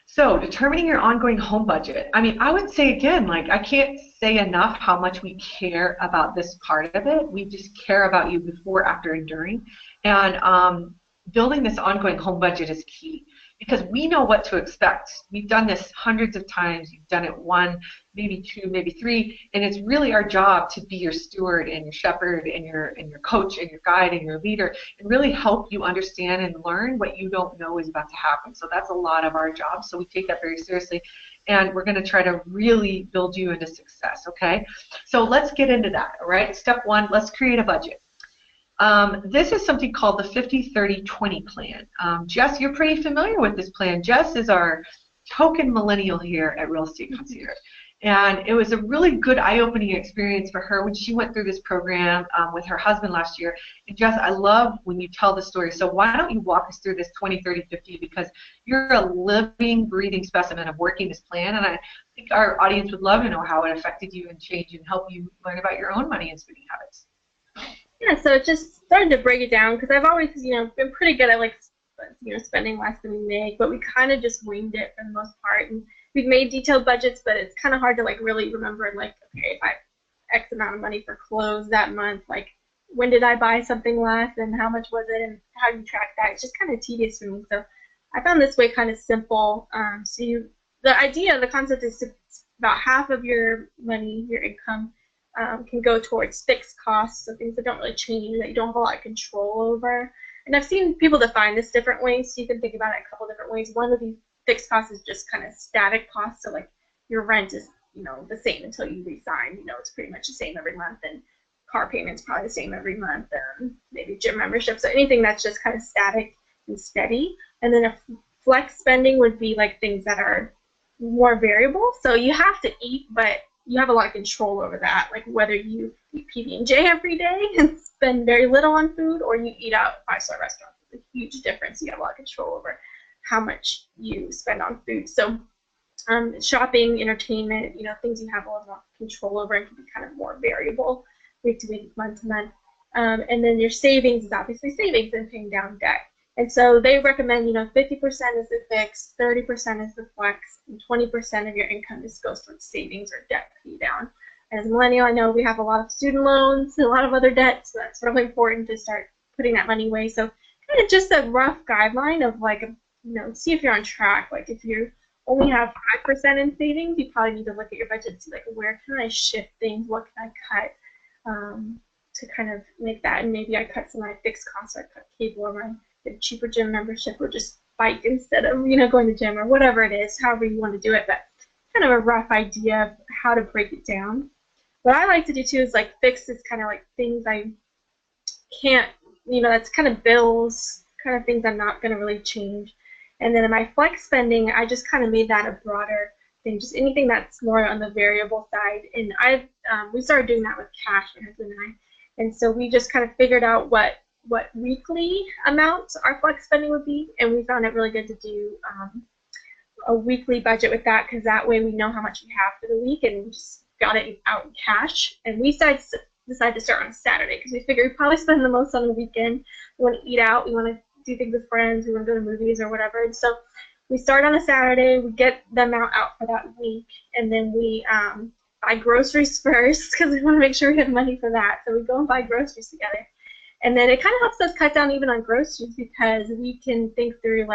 So determining your ongoing home budget. I mean, I would say again, like, I can't say enough how much we care about this part of it. We just care about you before, after, and during. And building this ongoing home budget is key. because we know what to expect. We've done this hundreds of times. You've done it one, maybe two, maybe three, and it's really our job to be your steward and your shepherd and your coach and your guide and your leader, and really help you understand and learn what you don't know is about to happen. So that's a lot of our job. So we take that very seriously, and we're going to try to really build you into success. Okay, so let's get into that. All right, step one, let's create a budget. This is something called the 50-30-20 plan. Jess, you're pretty familiar with this plan. Jess is our token millennial here at Real Estate Concierge. And it was a really good eye-opening experience for her when she went through this program with her husband last year. And Jess, I love when you tell the story. So why don't you walk us through this 20-30-50, because you're a living, breathing specimen of working this plan. And I think our audience would love to know how it affected you and changed and help you learn about your own money and spending habits. Yeah, so just started to break it down, because I've always, been pretty good at spending less than we make, but we kind of just winged it for the most part. And we've made detailed budgets, but it's kind of hard to really remember, okay, if I have X amount of money for clothes that month, when did I buy something last and how much was it and how do you track that? It's just kind of tedious for me. So I found this way kind of simple. The concept is about half of your money, your income, can go towards fixed costs, so things that don't really change, that you don't have a lot of control over. And I've seen people define this different ways, so you can think about it a couple different ways. One of these fixed costs is just kind of static costs, so your rent is the same until you resign. It's pretty much the same every month, and car payment's probably the same every month, and maybe gym membership. So anything that's just kind of static and steady. And then a flex spending would be things that are more variable. So you have to eat, but you have a lot of control over that, whether you eat PB&J every day and spend very little on food, or you eat out at 5-star restaurants. It's a huge difference. You have a lot of control over how much you spend on food. So shopping, entertainment, things you have a lot more control over and can be kind of more variable week to week, month to month. And then your savings is obviously savings and paying down debt. And so they recommend, 50% is the fixed, 30% is the flex, and 20% of your income just goes towards savings or debt pay down. As a millennial, I know we have a lot of student loans, a lot of other debt, so that's really important to start putting that money away. So kind of just a rough guideline of see if you're on track. If you only have 5% in savings, you probably need to look at your budget and see where can I shift things, what can I cut to kind of make that, and maybe I cut some of my fixed costs, or I cut cable, or my cheaper gym membership, or just bike instead of going to the gym, or whatever it is, however you want to do it. But kind of a rough idea of how to break it down. What I like to do too is fixed is kind of things I can't, that's kind of bills, kind of things I'm not going to really change. And then in my flex spending, I just kind of made that a broader thing, just anything that's more on the variable side. And we started doing that with cash, my husband and I. And so we just kind of figured out what weekly amounts our flex spending would be, and we found it really good to do a weekly budget with that, because that way we know how much we have for the week, and we just got it out in cash. And we decided to start on a Saturday, because we figured we probably spend the most on the weekend. We want to eat out, we want to do things with friends, we want to go to movies or whatever. And so we start on a Saturday, we get the amount out for that week, and then we buy groceries first, because we want to make sure we have money for that. So we go and buy groceries together. And then it kind of helps us cut down even on groceries, because we can think through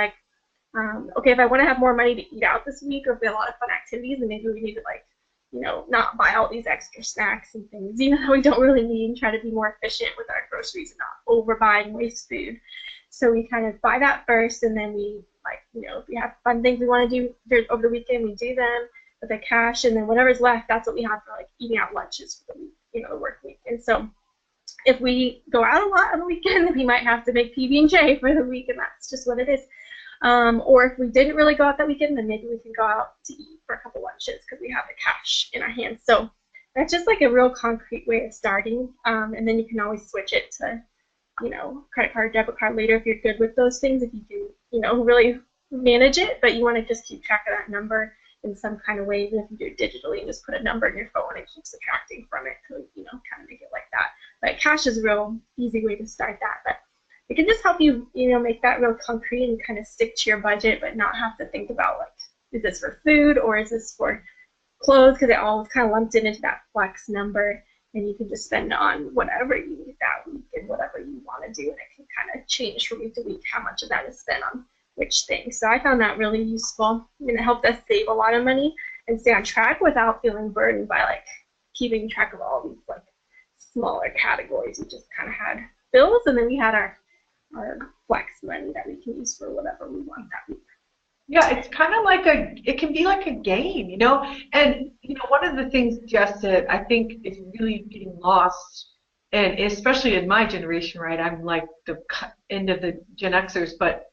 okay, if I want to have more money to eat out this week, or if we have a lot of fun activities, then maybe we need to not buy all these extra snacks and things, even though we don't really need, and try to be more efficient with our groceries and not overbuy and waste food. So we kind of buy that first, and then we if we have fun things we want to do over the weekend, we do them with the cash, and then whatever's left, that's what we have for eating out lunches for the week, the work week. And so if we go out a lot on the weekend, we might have to make PB&J for the week, and that's just what it is. Or if we didn't really go out that weekend, then maybe we can go out to eat for a couple lunches, because we have the cash in our hands. So that's just a real concrete way of starting. And then you can always switch it to, credit card, debit card later if you're good with those things, if you do, really manage it, but you want to just keep track of that number in some kind of way, even if you do it digitally and just put a number in your phone and keep subtracting from it to, kind of make it like that. But cash is a real easy way to start that. But it can just help you, make that real concrete and kind of stick to your budget, but not have to think about, is this for food or is this for clothes? Because it all kind of lumped into that flex number, and you can just spend on whatever you need that week and whatever you want to do, and it can kind of change from week to week how much of that is spent on which thing. So I found that really useful, and it helped us save a lot of money and stay on track without feeling burdened by like keeping track of all these like smaller categories. We just kind of had bills, and then we had our flex money that we can use for whatever we want that week. Yeah, it's kind of like it can be like a game, you know? And, you know, one of the things Jess said, I think is really getting lost, and especially in my generation, right? I'm like the end of the Gen Xers, but,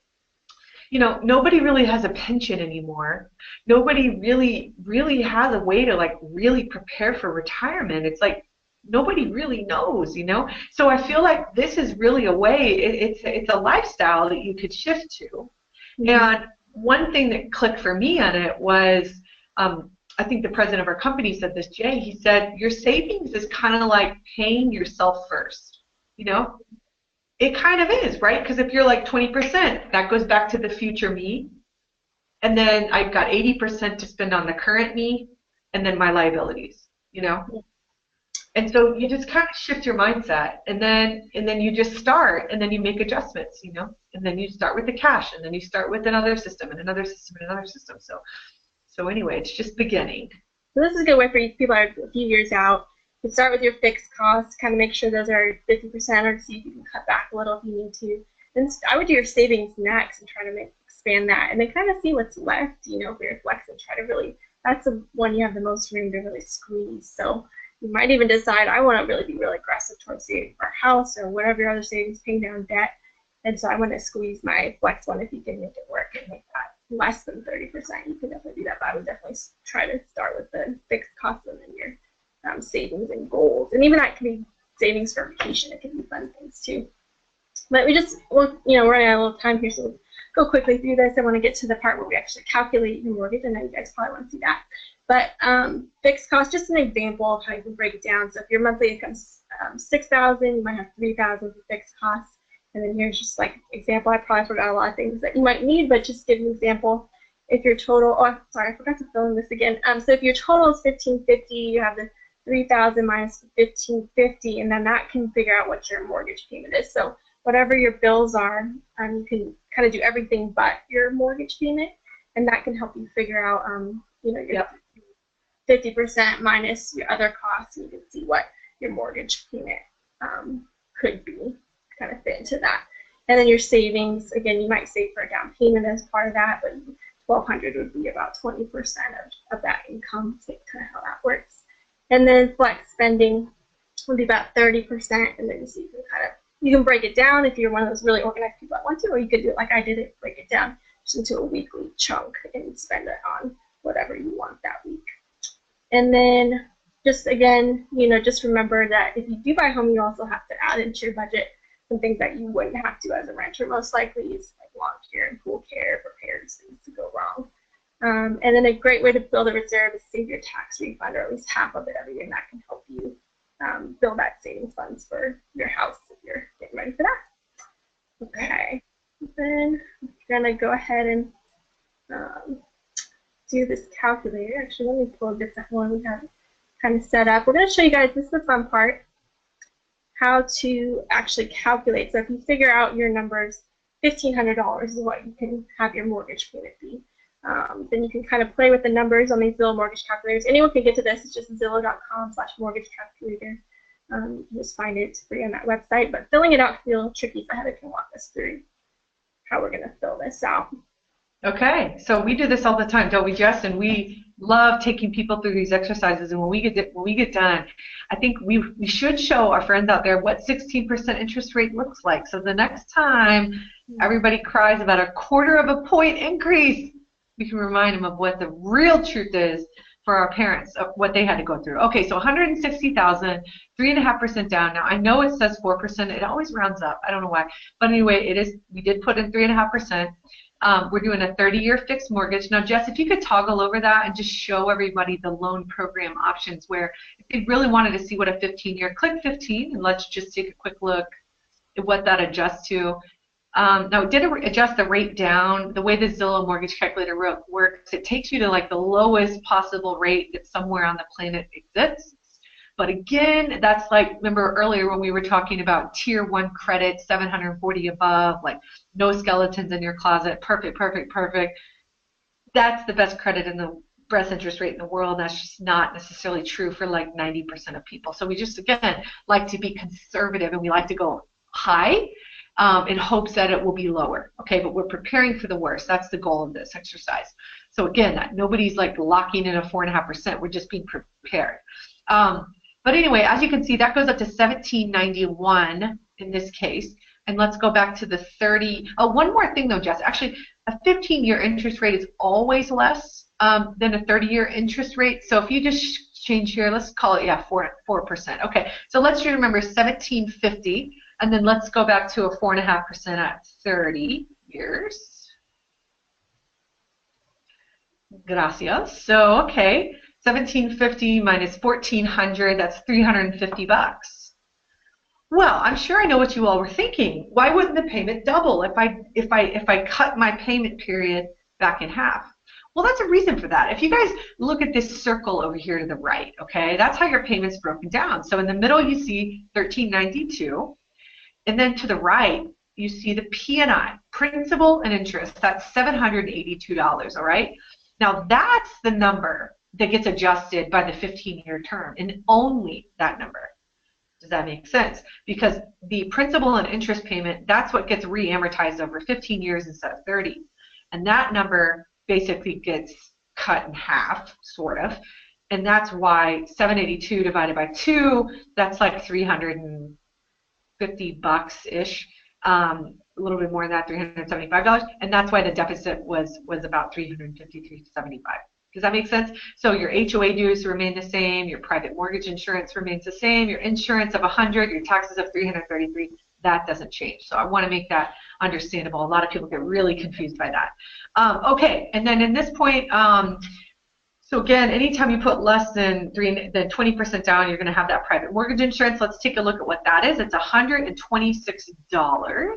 you know, nobody really has a pension anymore. Nobody really has a way to, like, really prepare for retirement. It's like nobody really knows, you know? So I feel like this is really a way, it's a lifestyle that you could shift to. And one thing that clicked for me on it was, I think the president of our company said this, Jay, he said, your savings is kind of like paying yourself first, you know? It kind of is, right? Because if you're like 20%, that goes back to the future me. And then I've got 80% to spend on the current me, and then my liabilities, you know? And so you just kind of shift your mindset, and then you just start, and then you make adjustments, you know, and then you start with the cash, and then you start with another system, and another system, and another system. So anyway, it's just beginning. So this is a good way for people that are a few years out. You start with your fixed costs, kind of make sure those are 50%, or see if you can cut back a little if you need to. Then I would do your savings next and try to expand that, and then kind of see what's left, you know, for your flex, and try to really, that's the one you have the most room to really squeeze. So you might even decide, I want to really be really aggressive towards saving for a house or whatever your other savings, paying down debt. And so I want to squeeze my flex one if you can make it work and make that less than 30%. You can definitely do that, but I would definitely try to start with the fixed costs and then your savings and goals. And even that can be savings for vacation. It can be fun things too. But we're running out of a little time here, so we'll go quickly through this. I want to get to the part where we actually calculate your mortgage, and then you guys probably want to see that. But fixed cost, just an example of how you can break it down. So if your monthly income's $6,000, you might have $3,000 for fixed costs. And then here's just like example. I probably forgot a lot of things that you might need, but just give an example. If your total, oh, sorry, I forgot to fill in this again. So if your total is $1,550, you have the $3,000 minus $1,550, and then that can figure out what your mortgage payment is. So whatever your bills are, you can kind of do everything but your mortgage payment, and that can help you figure out, your 50% minus your other costs, and you can see what your mortgage payment could be, kind of fit into that. And then your savings, again, you might save for a down payment as part of that, but $1,200 would be about 20% of that income, so kind of how that works. And then flex spending would be about 30%, and then so you can break it down if you're one of those really organized people that want to, or you could do it like I did it, break it down just into a weekly chunk and spend it on whatever you want that week. And then just again, just remember that if you do buy a home, you also have to add into your budget some things that you wouldn't have to as a renter. Most likely is like lawn care and pool care, repairs, things to go wrong. And then a great way to build a reserve is save your tax refund, or at least half of it every year, and that can help you build that savings funds for your house if you're getting ready for that. Okay, then I'm gonna go ahead and do this calculator. Actually, let me pull a different one we have kind of set up. We're going to show you guys, this is the fun part, how to actually calculate. So if you figure out your numbers, $1,500 is what you can have your mortgage payment be. Then you can kind of play with the numbers on these Zillow mortgage calculators. Anyone can get to this. It's just zillow.com/mortgage calculator. You can just find it free on that website. But filling it out can be a little tricky, so Heather can walk us through how we're going to fill this out. Okay, so we do this all the time, don't we, Jess? And we love taking people through these exercises. And when we get done, I think we should show our friends out there what 16% interest rate looks like. So the next time everybody cries about a 1/4 point increase, we can remind them of what the real truth is for our parents, of what they had to go through. Okay, so $160,000, 3.5% down. Now I know it says 4%. It always rounds up. I don't know why, but anyway, it is. We did put in 3.5%. We're doing a 30-year fixed mortgage. Now, Jess, if you could toggle over that and just show everybody the loan program options, where if they really wanted to see what a 15-year, click 15, and let's just take a quick look at what that adjusts to. Now, did it adjust the rate down? The way the Zillow mortgage calculator works, it takes you to like the lowest possible rate that somewhere on the planet exists. But again, that's like, remember earlier when we were talking about tier 1 credit, 740 above, like no skeletons in your closet, perfect, perfect, perfect. That's the best credit in the best interest rate in the world. That's just not necessarily true for like 90% of people. So we just, again, like to be conservative, and we like to go high in hopes that it will be lower. Okay, but we're preparing for the worst. That's the goal of this exercise. So again, nobody's like locking in a 4.5%. We're just being prepared. But anyway, as you can see, that goes up to $17.91 in this case. And let's go back to the 30. Oh, one more thing though, Jess. Actually, a 15-year interest rate is always less than a 30-year interest rate. So if you just change here, let's call it, 4%. Okay, so let's just remember $17.50, and then let's go back to a 4.5% at 30 years. Gracias. So, okay, $17.50 minus $1,400, that's $350. Well, I'm sure I know what you all were thinking. Why wouldn't the payment double if I cut my payment period back in half? Well, that's a reason for that. If you guys look at this circle over here to the right, okay, that's how your payment's broken down. So in the middle you see $1,392, and then to the right you see the P&I, principal and interest. That's $782. All right. Now that's the number that gets adjusted by the 15-year term, and only that number. Does that make sense? Because the principal and interest payment, that's what gets re-amortized over 15 years instead of 30. And that number basically gets cut in half, sort of. And that's why 782 divided by 2, that's like $350-ish. A little bit more than that, $375. And that's why the deficit was about $353.75. Does that make sense? So your HOA dues remain the same, your private mortgage insurance remains the same, your insurance of $100, your taxes of $333, that doesn't change. So I want to make that understandable. A lot of people get really confused by that. Okay, and then in this point, so again, anytime you put less than 20% down, you're going to have that private mortgage insurance. Let's take a look at what that is. It's $126.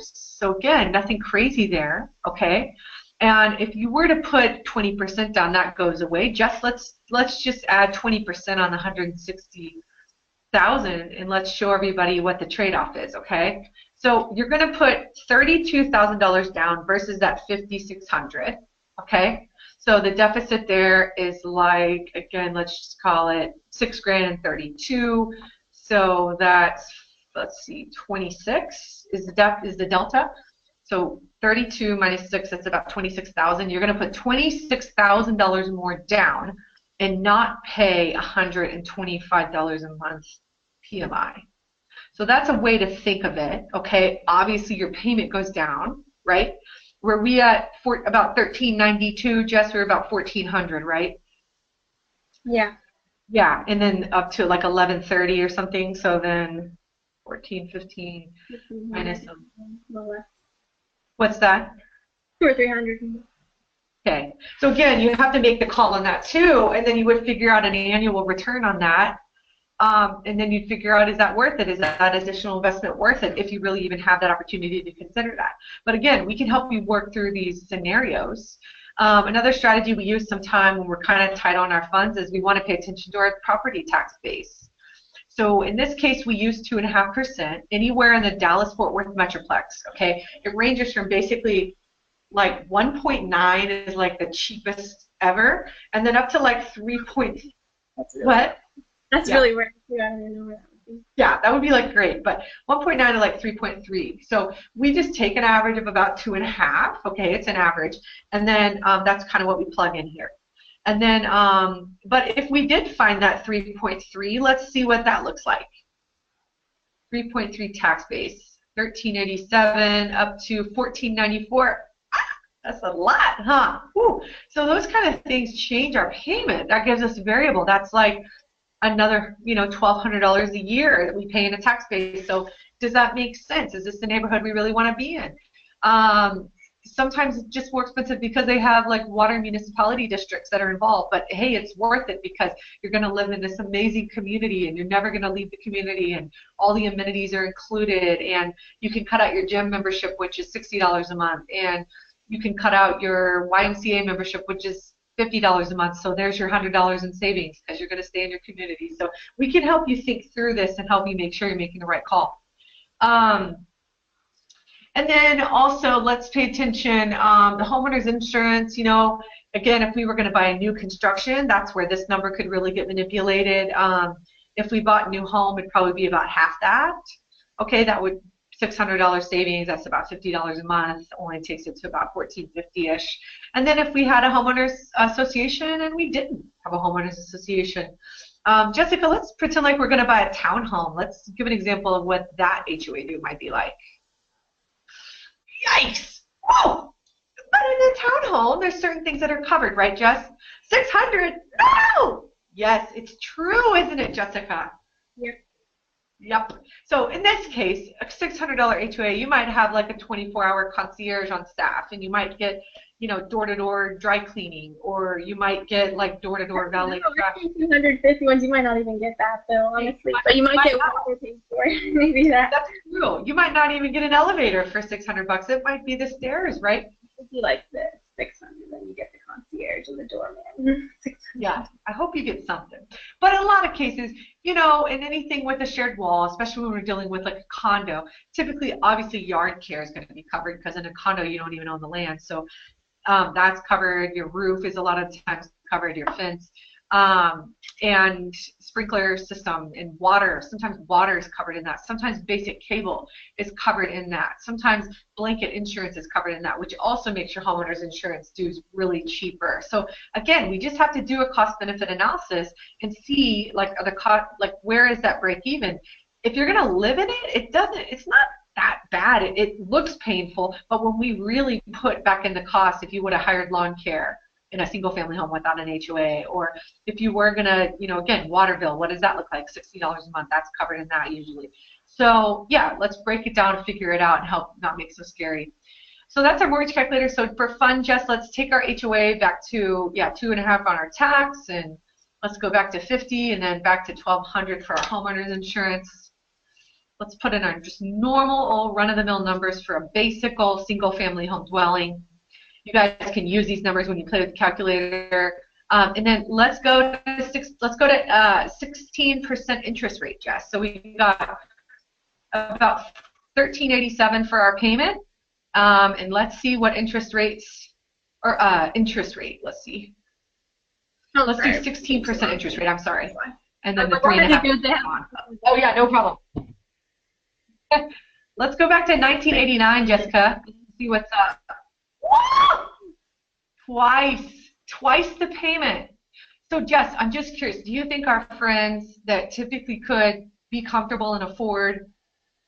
So again, nothing crazy there, okay? And if you were to put 20% down, that goes away. Just let's just add 20% on the $160,000, and let's show everybody what the trade-off is. Okay, so you're going to put $32,000 down versus that $5,600. Okay, so the deficit there is like, again, let's just call it $6,032. So that's, let's see, 26 is the delta. So 32 minus 6, that's about 26,000. You're going to put $26,000 more down and not pay $125 a month PMI. So that's a way to think of it, okay? Obviously, your payment goes down, right? Were we at about $1,392, Jess? We were about $1,400, right? Yeah. Yeah, and then up to like $1,130 or something. So then 14, minus some. What's that? 200 or 300. Okay. So again, you have to make the call on that too, and then you would figure out an annual return on that, and then you'd figure out, is that worth it? Is that additional investment worth it? If you really even have that opportunity to consider that. But again, we can help you work through these scenarios. Another strategy we use sometime when we're kind of tight on our funds is we want to pay attention to our property tax base. So in this case, we use 2.5% anywhere in the Dallas-Fort Worth Metroplex, okay? It ranges from basically like 1.9 is like the cheapest ever, and then up to like 3. What? That's really rare. Yeah, I don't know where that would be. Yeah, that would be like great, but 1.9 to like 3.3. So we just take an average of about 2.5, okay? It's an average, and then that's kind of what we plug in here. And then, but if we did find that 3.3, let's see what that looks like. 3.3 tax base, 1387 up to 1494. That's a lot, huh? Whew. So those kind of things change our payment. That gives us a variable. That's like another, $1,200 a year that we pay in a tax base. So does that make sense? Is this the neighborhood we really want to be in? Sometimes it's just more expensive because they have like water municipality districts that are involved, but hey, it's worth it because you're going to live in this amazing community and you're never going to leave the community, and all the amenities are included, and you can cut out your gym membership, which is $60 a month, and you can cut out your YMCA membership, which is $50 a month. So there's your $100 in savings because you're going to stay in your community. So we can help you think through this and help you make sure you're making the right call. And then also let's pay attention, the homeowner's insurance, you know, again, if we were going to buy a new construction, that's where this number could really get manipulated. If we bought a new home, it'd probably be about half that. Okay, that would $600 savings, that's about $50 a month, only takes it to about $14.50-ish. And then if we had a homeowners association and we didn't have a homeowners association, Jessica, let's pretend like we're going to buy a townhome. Let's give an example of what that HOA do might be like. Yikes! Oh, but in a townhome, there's certain things that are covered, right, Jess? 600? No! Yes, it's true, isn't it, Jessica? Yep. Yep. So in this case, a $600 HOA, you might have like a 24-hour concierge on staff, and you might get, you know, door-to-door dry cleaning, or you might get like door-to-door valet trash. 250 ones, you might not even get that though, honestly. But you might get what you're paying for. Maybe that. That's true. You might not even get an elevator for $600. It might be the stairs, right? If you like the 600, then you get the concierge and the doorman. Yeah, I hope you get something. But in a lot of cases, you know, in anything with a shared wall, especially when we're dealing with like a condo, typically, obviously, yard care is going to be covered because in a condo, you don't even own the land. So that's covered. Your roof is a lot of times covered, your fence, and sprinkler system and water. Sometimes water is covered in that. Sometimes basic cable is covered in that. Sometimes blanket insurance is covered in that, which also makes your homeowner's insurance dues really cheaper. So again, we just have to do a cost-benefit analysis and see like the cost, like where is that break even. If you're going to live in it, it's not that bad. It looks painful, but when we really put back in the cost, if you would have hired lawn care in a single family home without an HOA, or if you were going to, you know, again, water bill, what does that look like? $60 a month, that's covered in that usually. So yeah, let's break it down and figure it out and help not make it so scary. So that's our mortgage calculator. So for fun, Jess, let's take our HOA back to, 2.5 on our tax, and let's go back to 50 and then back to 1,200 for our homeowner's insurance. Let's put in our just normal old run-of-the-mill numbers for a basic old single-family home dwelling. You guys can use these numbers when you play with the calculator. And then let's go to 16% interest rate, Jess. So we got about $1,387 for our payment. And let's see what interest rates, or interest rate, let's see. Oh, let's sorry. do 16% interest rate, I'm sorry. And then the We're gonna 3.5%. do that. Oh yeah, no problem. Let's go back to 1989, Jessica. See what's up. Twice the payment. So Jess, I'm just curious, do you think our friends that typically could be comfortable and afford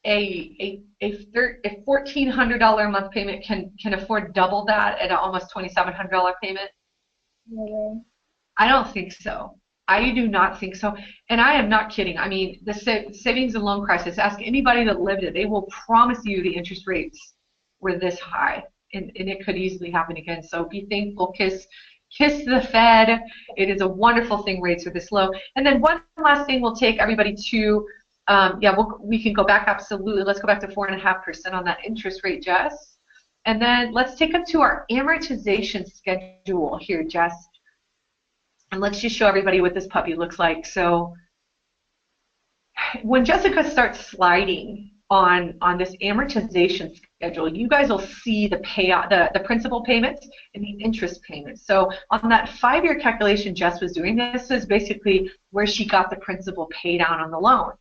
a $1,400 a month payment can afford double that at an almost $2,700 payment? Mm-hmm. I don't think so. I do not think so. And I am not kidding. I mean, the savings and loan crisis, ask anybody that lived it, they will promise you the interest rates were this high. And it could easily happen again. So be thankful, kiss the Fed. It is a wonderful thing rates are this low. And then one last thing, we'll take everybody to, we can go back, absolutely. Let's go back to 4.5% on that interest rate, Jess. And then let's take them to our amortization schedule here, Jess. And let's just show everybody what this puppy looks like. So when Jessica starts sliding on this amortization schedule, you guys will see the payout, the principal payments and the interest payments. So on that 5-year calculation Jess was doing, this is basically where she got the principal pay down on the loan.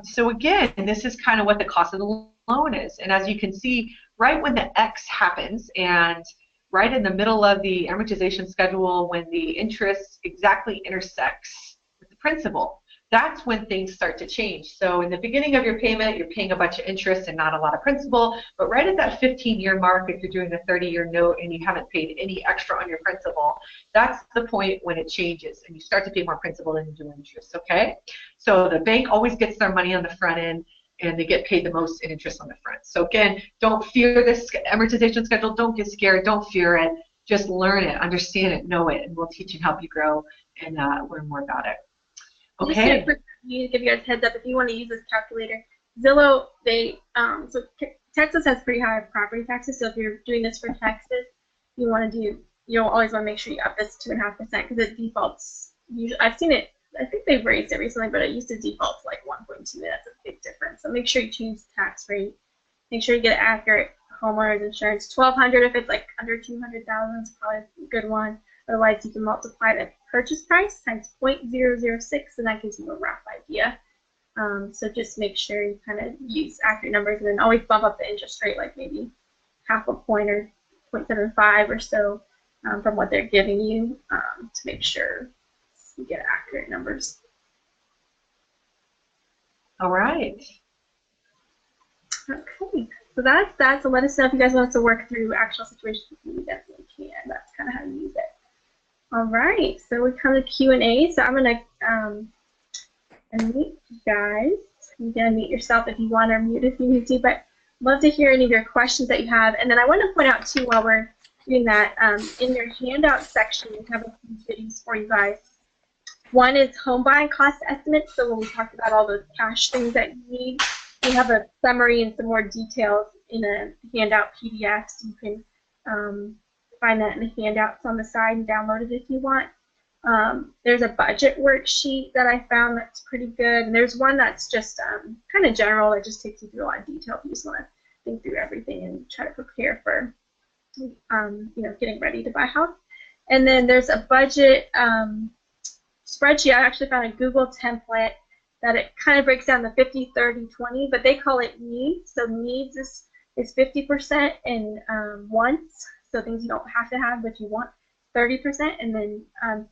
So again, this is kind of what the cost of the loan is. And as you can see, right when the X happens and right in the middle of the amortization schedule, when the interest exactly intersects with the principal, that's when things start to change. So in the beginning of your payment, you're paying a bunch of interest and not a lot of principal, but right at that 15-year mark, if you're doing a 30-year note and you haven't paid any extra on your principal, that's the point when it changes and you start to pay more principal than you do interest, okay? So the bank always gets their money on the front end and they get paid the most in interest on the front. So again, don't fear this amortization schedule. Don't get scared. Don't fear it. Just learn it, understand it, know it, and we'll teach and help you grow and learn more about it. Okay. Just to give you guys a heads up, if you want to use this calculator, Zillow, so Texas has pretty high property taxes. So if you're doing this for taxes, you'll always want to make sure you up this to 2.5% because it defaults. Usually, I've seen it. I think they've raised it recently, but it used to default to like 1.2. That's a big difference. So make sure you choose tax rate. Make sure you get it accurate. homeowners insurance. 1,200 if it's like under 200,000 is probably a good one. Otherwise, you can multiply the purchase price times 0.006, and that gives you a rough idea. So just make sure you kind of use accurate numbers, and then always bump up the interest rate, like maybe half a point or 0.75 or so from what they're giving you to make sure you get accurate numbers. All right. Okay, so that's that. So let us know if you guys want us to work through actual situations. We definitely can. That's kind of how you use it. All right, so we come to Q&A. So I'm going to unmute you guys. You can unmute yourself if you want, or mute if you need to, but I'd love to hear any of your questions that you have. And then I want to point out, too, while we're doing that, in your handout section, we have a few videos for you guys. One is home buying cost estimates. So when we talked about all the cash things that you need, we have a summary and some more details in a handout PDF. So you can find that in the handouts on the side and download it if you want. There's a budget worksheet that I found that's pretty good. And there's one that's just kind of general that just takes you through a lot of detail if you just want to think through everything and try to prepare for getting ready to buy a house. And then there's a budget spreadsheet. I actually found a Google template that it kind of breaks down the 50, 30, 20, but they call it needs. So needs is 50%, and wants, so things you don't have to have but you want, 30%, and then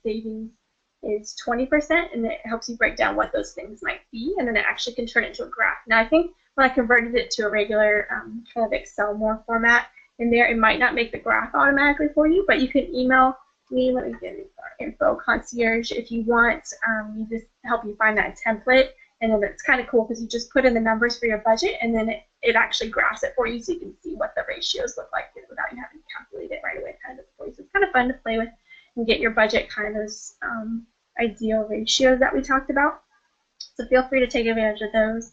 savings is 20%, and it helps you break down what those things might be, and then it actually can turn it into a graph. Now I think when I converted it to a regular kind of Excel more format in there, it might not make the graph automatically for you, but you can email me. Let me get our info concierge if you want. You just help you find that template, and then it's kind of cool because you just put in the numbers for your budget, and then it actually graphs it for you, so you can see what the ratios look like without you having to calculate it right away. Kind of for you. So it's kind of fun to play with and get your budget kind of those ideal ratios that we talked about. So feel free to take advantage of those.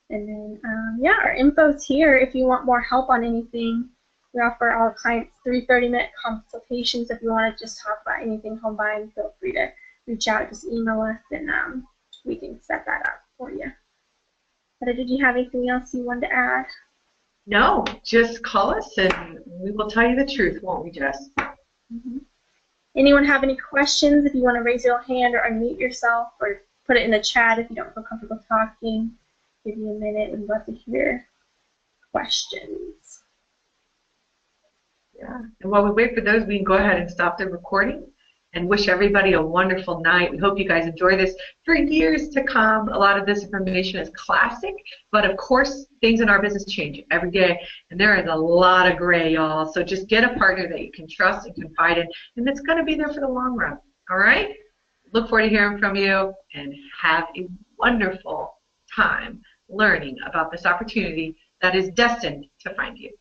And then yeah, our info's here if you want more help on anything. We offer all clients 3 30-minute consultations. If you want to just talk about anything home buying, feel free to reach out, just email us, and we can set that up for you. But did you have anything else you wanted to add? No, just call us and we will tell you the truth, won't we, Jess? Anyone have any questions? If you want to raise your hand or unmute yourself, or put it in the chat if you don't feel comfortable talking, give you a minute. We'd love to hear questions. Yeah, and while we wait for those, we can go ahead and stop the recording and wish everybody a wonderful night. We hope you guys enjoy this for years to come. A lot of this information is classic, but of course, things in our business change every day, and there is a lot of gray, y'all. So just get a partner that you can trust and confide in, and that's going to be there for the long run. All right? Look forward to hearing from you, and have a wonderful time learning about this opportunity that is destined to find you.